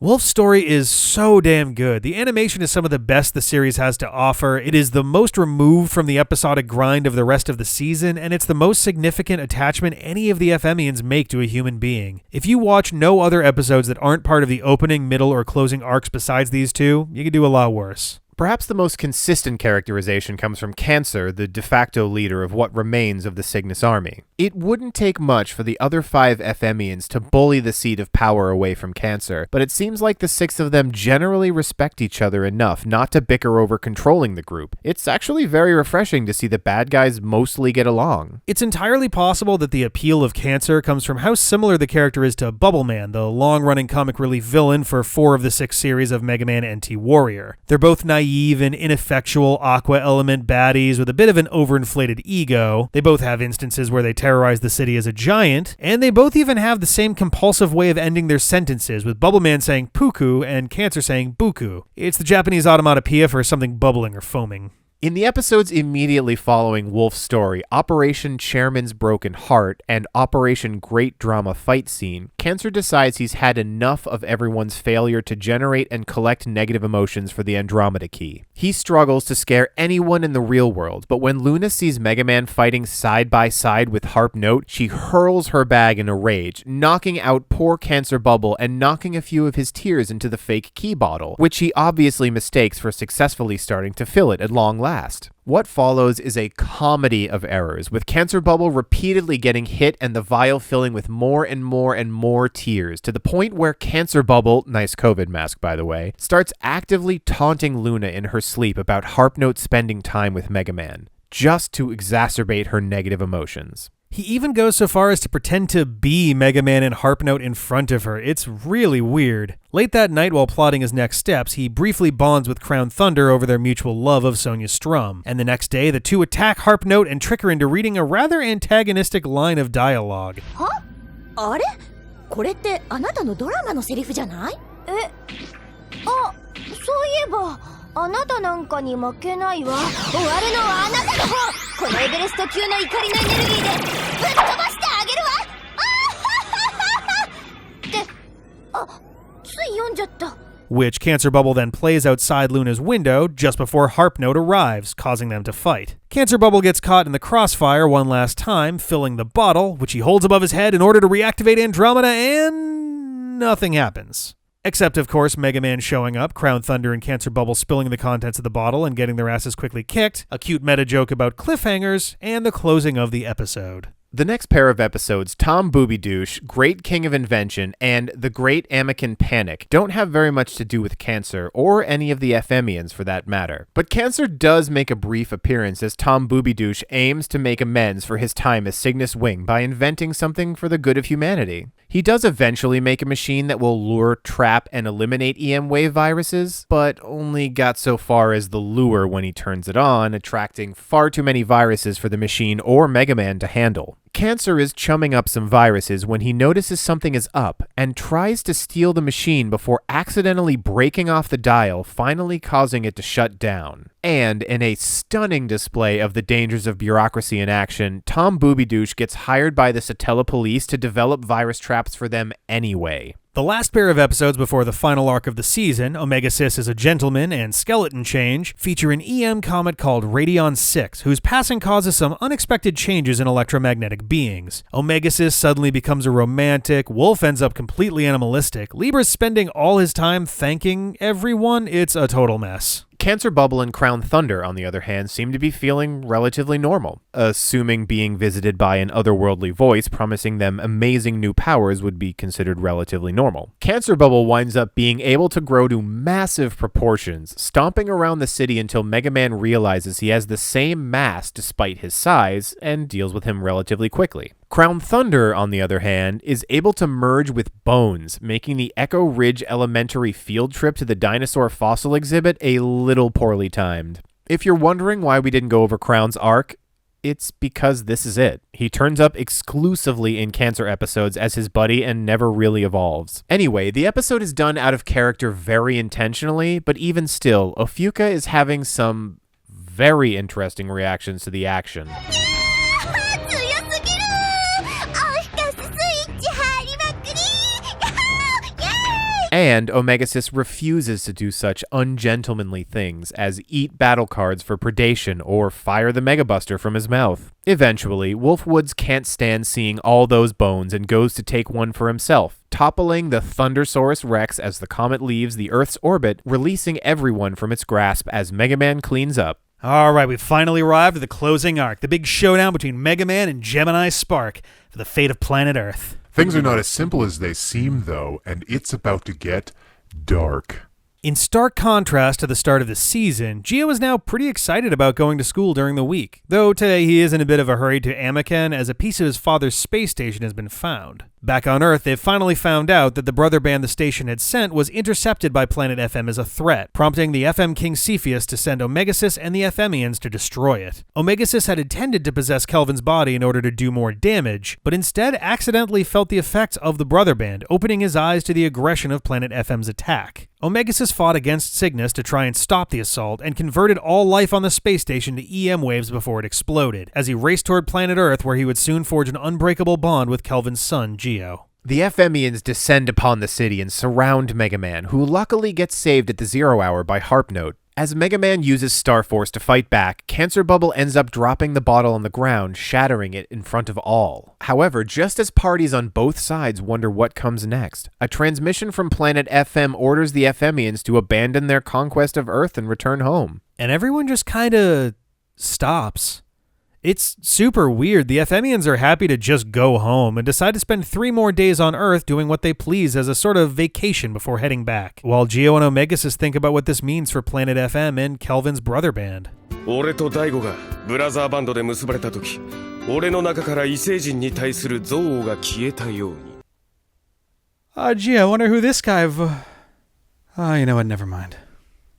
Speaker 1: Wolf's story is so damn good. The animation is some of the best the series has to offer. It is the most removed from the episodic grind of the rest of the season, and it's the most significant attachment any of the Femians make to a human being. If you watch no other episodes that aren't part of the opening, middle, or closing arcs besides these 2, you could do a lot worse.
Speaker 3: Perhaps the most consistent characterization comes from Cancer, the de facto leader of what remains of the Cygnus army. It wouldn't take much for the other 5 FMians to bully the seat of power away from Cancer, but it seems like the 6 of them generally respect each other enough not to bicker over controlling the group. It's actually very refreshing to see the bad guys mostly get along.
Speaker 1: It's entirely possible that the appeal of Cancer comes from how similar the character is to Bubbleman, the long-running comic relief villain for 4 of the 6 series of Mega Man NT Warrior. They're both naive and ineffectual Aqua Element baddies with a bit of an overinflated ego. They both have instances where they terrorize the city as a giant, and they both even have the same compulsive way of ending their sentences, with Bubbleman saying puku and Cancer saying buku. It's the Japanese onomatopoeia for something bubbling or foaming.
Speaker 3: In the episodes immediately following Wolf's story, Operation Chairman's Broken Heart and Operation Great Drama Fight Scene, Cancer decides he's had enough of everyone's failure to generate and collect negative emotions for the Andromeda Key. He struggles to scare anyone in the real world, but when Luna sees Mega Man fighting side by side with Harp Note, she hurls her bag in a rage, knocking out poor Cancer Bubble and knocking a few of his tears into the fake key bottle, which he obviously mistakes for successfully starting to fill it at long last. What follows is a comedy of errors, with Cancer Bubble repeatedly getting hit and the vial filling with more and more and more tears, to the point where Cancer Bubble, nice COVID mask by the way, starts actively taunting Luna in her sleep about Harp Note spending time with Mega Man, just to exacerbate her negative emotions.
Speaker 1: He even goes so far as to pretend to be Mega Man and Harp Note in front of her. It's really weird. Late that night, while plotting his next steps, he briefly bonds with Crown Thunder over their mutual love of Sonia Strum. And the next day, the two attack Harp Note and trick her into reading a rather antagonistic line of dialogue.
Speaker 9: Huh? あれ? これってあなたのドラマのセリフじゃない? え、あ、そういえば、あなたなんかに負けないわ。終わるのはあなたの方。このエベレスト級の怒りのエネルギーでぶっ飛ばしてあげるわ。って、あ、つい読んじゃった。
Speaker 1: Which Cancer Bubble then plays outside Luna's window just before Harp Note arrives, causing them to fight. Cancer Bubble gets caught in the crossfire one last time, filling the bottle, which he holds above his head in order to reactivate Andromeda, and nothing happens. Except, of course, Mega Man showing up, Crown Thunder and Cancer Bubble spilling the contents of the bottle and getting their asses quickly kicked, a cute meta joke about cliffhangers, and the closing of the episode.
Speaker 3: The next pair of episodes, Tom Booby Douche, Great King of Invention, and The Great Amican Panic, don't have very much to do with Cancer, or any of the FMians for that matter. But Cancer does make a brief appearance as Tom Booby Douche aims to make amends for his time as Cygnus Wing by inventing something for the good of humanity. He does eventually make a machine that will lure, trap, and eliminate EM wave viruses, but only got so far as the lure when he turns it on, attracting far too many viruses for the machine or Mega Man to handle. Cancer is chumming up some viruses when he notices something is up and tries to steal the machine before accidentally breaking off the dial, finally causing it to shut down. And in a stunning display of the dangers of bureaucracy in action, Tom Booby Douche gets hired by the Satella police to develop virus traps for them anyway.
Speaker 1: The last pair of episodes before the final arc of the season, Omega-Xis is a Gentleman and Skeleton Change, feature an EM comet called Radion 6, whose passing causes some unexpected changes in electromagnetic beings. Omega-Xis suddenly becomes a romantic, Wolf ends up completely animalistic, Libra's spending all his time thanking everyone. It's a total mess.
Speaker 3: Cancer Bubble and Crown Thunder, on the other hand, seem to be feeling relatively normal, assuming being visited by an otherworldly voice promising them amazing new powers would be considered relatively normal. Cancer Bubble winds up being able to grow to massive proportions, stomping around the city until Mega Man realizes he has the same mass despite his size, and deals with him relatively quickly. Crown Thunder, on the other hand, is able to merge with bones, making the Echo Ridge Elementary field trip to the dinosaur fossil exhibit a little poorly timed. If you're wondering why we didn't go over Crown's arc, it's because this is it. He turns up exclusively in Cancer episodes as his buddy and never really evolves. Anyway, the episode is done out of character very intentionally, but even still, Ofuka is having some very interesting reactions to the action. And Omega-Xis refuses to do such ungentlemanly things as eat battle cards for predation or fire the Mega Buster from his mouth. Eventually, Wolf Woods can't stand seeing all those bones and goes to take one for himself, toppling the Thundersaurus Rex as the comet leaves the Earth's orbit, releasing everyone from its grasp as Mega Man cleans up.
Speaker 1: Alright, we finally arrived at the closing arc, the big showdown between Mega Man and Gemini Spark for the fate of planet Earth.
Speaker 2: Things are not as simple as they seem, though, and it's about to get dark.
Speaker 1: In stark contrast to the start of the season, Geo is now pretty excited about going to school during the week, though today he is in a bit of a hurry to Amaken as a piece of his father's space station has been found. Back on Earth, they've finally found out that the brother band the station had sent was intercepted by Planet FM as a threat, prompting the FM King Cepheus to send Omega-Xis and the FMians to destroy it. Omega-Xis had intended to possess Kelvin's body in order to do more damage, but instead accidentally felt the effects of the brother band, opening his eyes to the aggression of Planet FM's attack. Omega-Xis fought against Cygnus to try and stop the assault and converted all life on the space station to EM waves before it exploded, as he raced toward planet Earth where he would soon forge an unbreakable bond with Kelvin's son, Geo.
Speaker 3: The FMians descend upon the city and surround Mega Man, who luckily gets saved at the 0 hour by Harp Note. As Mega Man uses Star Force to fight back, Cancer Bubble ends up dropping the bottle on the ground, shattering it in front of all. However, just as parties on both sides wonder what comes next, a transmission from Planet FM orders the FMians to abandon their conquest of Earth and return home.
Speaker 1: And everyone just kinda stops. It's super weird. The FMians are happy to just go home and decide to spend 3 more days on Earth doing what they please as a sort of vacation before heading back, while Geo and Omega-Xis think about what this means for Planet FM and Kelvin's brother band.
Speaker 10: 俺と大悟がブラザーバンドで結ばれた時、俺の中から異星人に対する憎悪が消えたように。
Speaker 1: Gee, I wonder who this guy... you know what, never mind.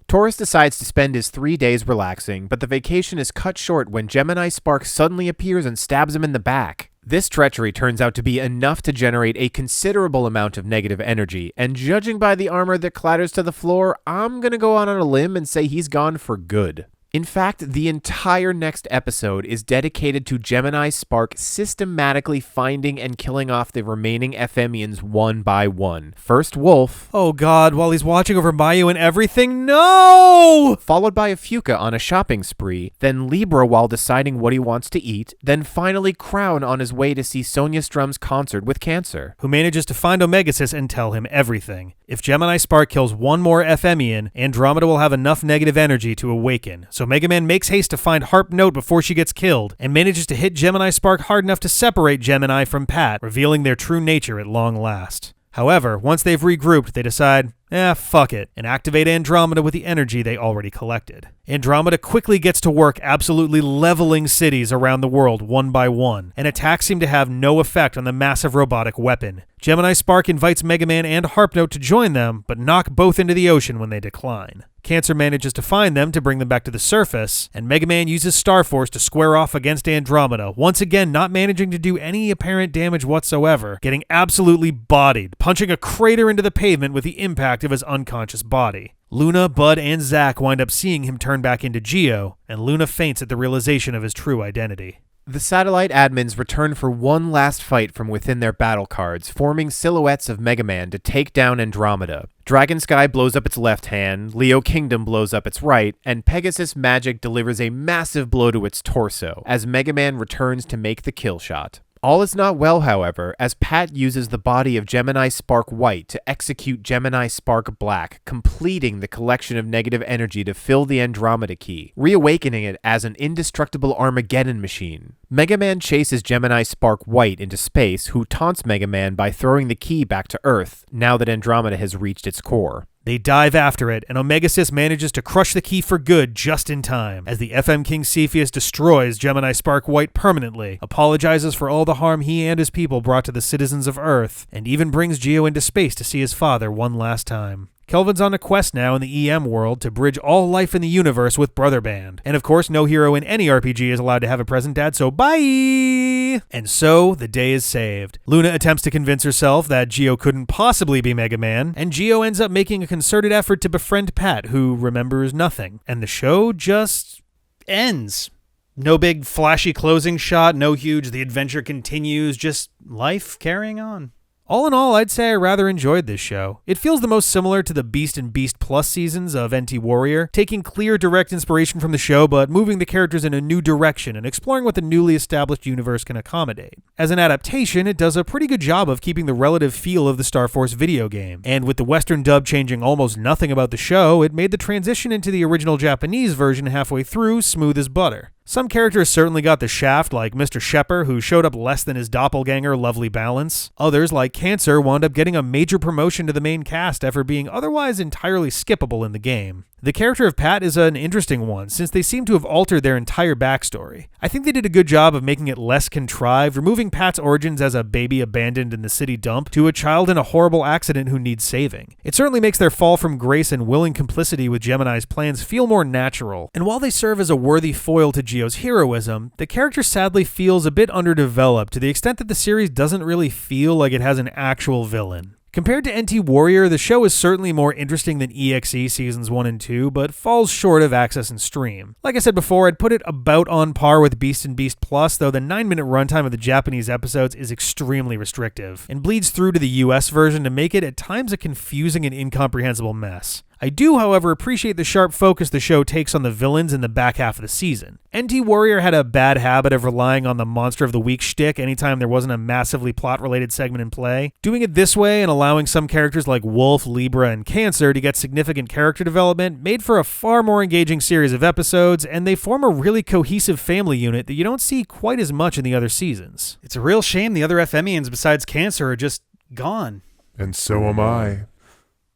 Speaker 3: Taurus decides to spend his 3 days relaxing, but the vacation is cut short when Gemini Spark suddenly appears and stabs him in the back. This treachery turns out to be enough to generate a considerable amount of negative energy, and judging by the armor that clatters to the floor, I'm gonna go on a limb and say he's gone for good. In fact, the entire next episode is dedicated to Gemini Spark systematically finding and killing off the remaining FMians one by one. First Wolf.
Speaker 1: Oh god, while he's watching over Mayu and everything, no!
Speaker 3: Followed by Fuka on a shopping spree, then Libra while deciding what he wants to eat, then finally Crown on his way to see Sonia Strum's concert with Cancer.
Speaker 1: Who manages to find Omega-Xis and tell him everything. If Gemini Spark kills one more FMian, Andromeda will have enough negative energy to awaken, so Mega Man makes haste to find Harp Note before she gets killed, and manages to hit Gemini Spark hard enough to separate Gemini from Pat, revealing their true nature at long last. However, once they've regrouped, they decide, fuck it, and activate Andromeda with the energy they already collected. Andromeda quickly gets to work absolutely leveling cities around the world one by one, and attacks seem to have no effect on the massive robotic weapon. Gemini Spark invites Mega Man and Harp Note to join them, but knock both into the ocean when they decline. Cancer manages to find them to bring them back to the surface, and Mega Man uses Star Force to square off against Andromeda, once again not managing to do any apparent damage whatsoever, getting absolutely bodied, punching a crater into the pavement with the impact of his unconscious body. Luna, Bud, and Zack wind up seeing him turn back into Geo, and Luna faints at the realization of his true identity.
Speaker 3: The satellite admins return for one last fight from within their battle cards, forming silhouettes of Mega Man to take down Andromeda. Dragon Sky blows up its left hand, Leo Kingdom blows up its right, and Pegasus Magic delivers a massive blow to its torso, as Mega Man returns to make the kill shot. All is not well, however, as Pat uses the body of Gemini Spark White to execute Gemini Spark Black, completing the collection of negative energy to fill the Andromeda key, reawakening it as an indestructible Armageddon machine. Mega Man chases Gemini Spark White into space, who taunts Mega Man by throwing the key back to Earth, now that Andromeda has reached its core.
Speaker 1: They dive after it, and Omega-Xis manages to crush the key for good just in time, as the FM King Cepheus destroys Gemini Spark White permanently, apologizes for all the harm he and his people brought to the citizens of Earth, and even brings Geo into space to see his father one last time. Kelvin's on a quest now in the EM world to bridge all life in the universe with Brother Band. And of course, no hero in any RPG is allowed to have a present dad, so bye! And so, the day is saved. Luna attempts to convince herself that Geo couldn't possibly be Mega Man, and Geo ends up making a concerted effort to befriend Pat, who remembers nothing. And the show just ends. No big flashy closing shot, no huge the adventure continues, just life carrying on. All in all, I'd say I rather enjoyed this show. It feels the most similar to the Beast and Beast Plus seasons of NT Warrior, taking clear direct inspiration from the show but moving the characters in a new direction and exploring what the newly established universe can accommodate. As an adaptation, it does a pretty good job of keeping the relative feel of the Star Force video game, and with the Western dub changing almost nothing about the show, it made the transition into the original Japanese version halfway through smooth as butter. Some characters certainly got the shaft, like Mr. Shepper, who showed up less than his doppelganger, Lovely Balance. Others, like Cancer, wound up getting a major promotion to the main cast after being otherwise entirely skippable in the game. The character of Pat is an interesting one, since they seem to have altered their entire backstory. I think they did a good job of making it less contrived, removing Pat's origins as a baby abandoned in the city dump to a child in a horrible accident who needs saving. It certainly makes their fall from grace and willing complicity with Gemini's plans feel more natural, and while they serve as a worthy foil to Geo's heroism, the character sadly feels a bit underdeveloped to the extent that the series doesn't really feel like it has an actual villain. Compared to NT Warrior, the show is certainly more interesting than EXE seasons 1 and 2, but falls short of Access and Stream. Like I said before, I'd put it about on par with Beast and Beast Plus, though the 9-minute runtime of the Japanese episodes is extremely restrictive, and bleeds through to the US version to make it at times a confusing and incomprehensible mess. I do, however, appreciate the sharp focus the show takes on the villains in the back half of the season. NT Warrior had a bad habit of relying on the Monster of the Week shtick anytime there wasn't a massively plot-related segment in play. Doing it this way and allowing some characters like Wolf, Libra, and Cancer to get significant character development made for a far more engaging series of episodes, and they form a really cohesive family unit that you don't see quite as much in the other seasons. It's a real shame the other FMians besides Cancer are just gone.
Speaker 2: And so am I.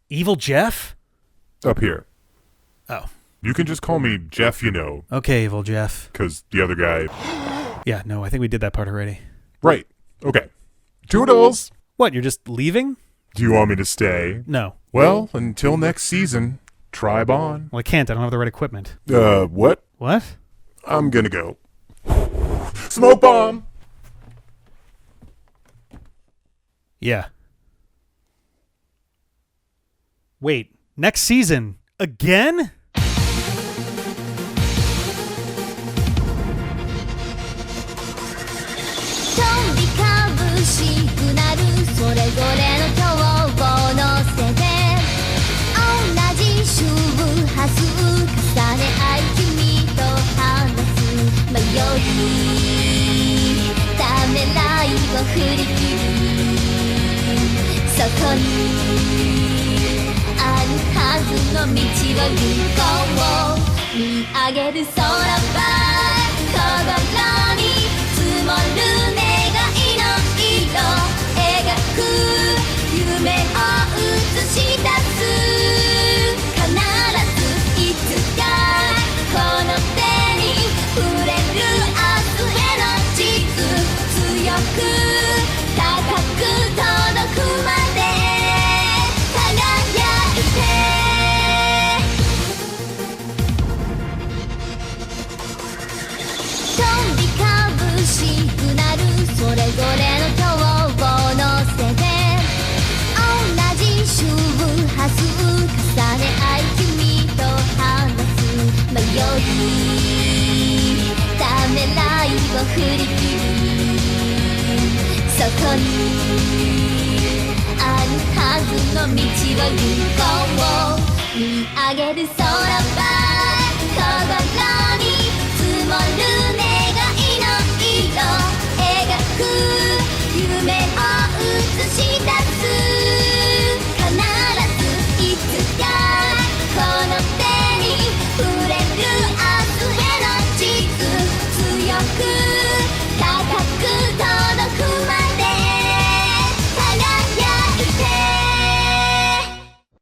Speaker 1: Evil Jeff?
Speaker 2: Up here.
Speaker 1: Oh.
Speaker 2: You can just call me Jeff, you know.
Speaker 1: Okay, Evil Jeff.
Speaker 2: Because the other guy...
Speaker 1: Yeah, no, I think we did that part already.
Speaker 2: Right. Okay. Toodles!
Speaker 1: What, you're just leaving?
Speaker 2: Do you want me to stay?
Speaker 1: No.
Speaker 2: Well, until next season, tribe on.
Speaker 1: Well, I can't. I don't have the right equipment.
Speaker 2: What?
Speaker 1: What?
Speaker 2: I'm gonna go. Smoke bomb!
Speaker 1: Yeah. Wait. Next season. Again?
Speaker 9: Song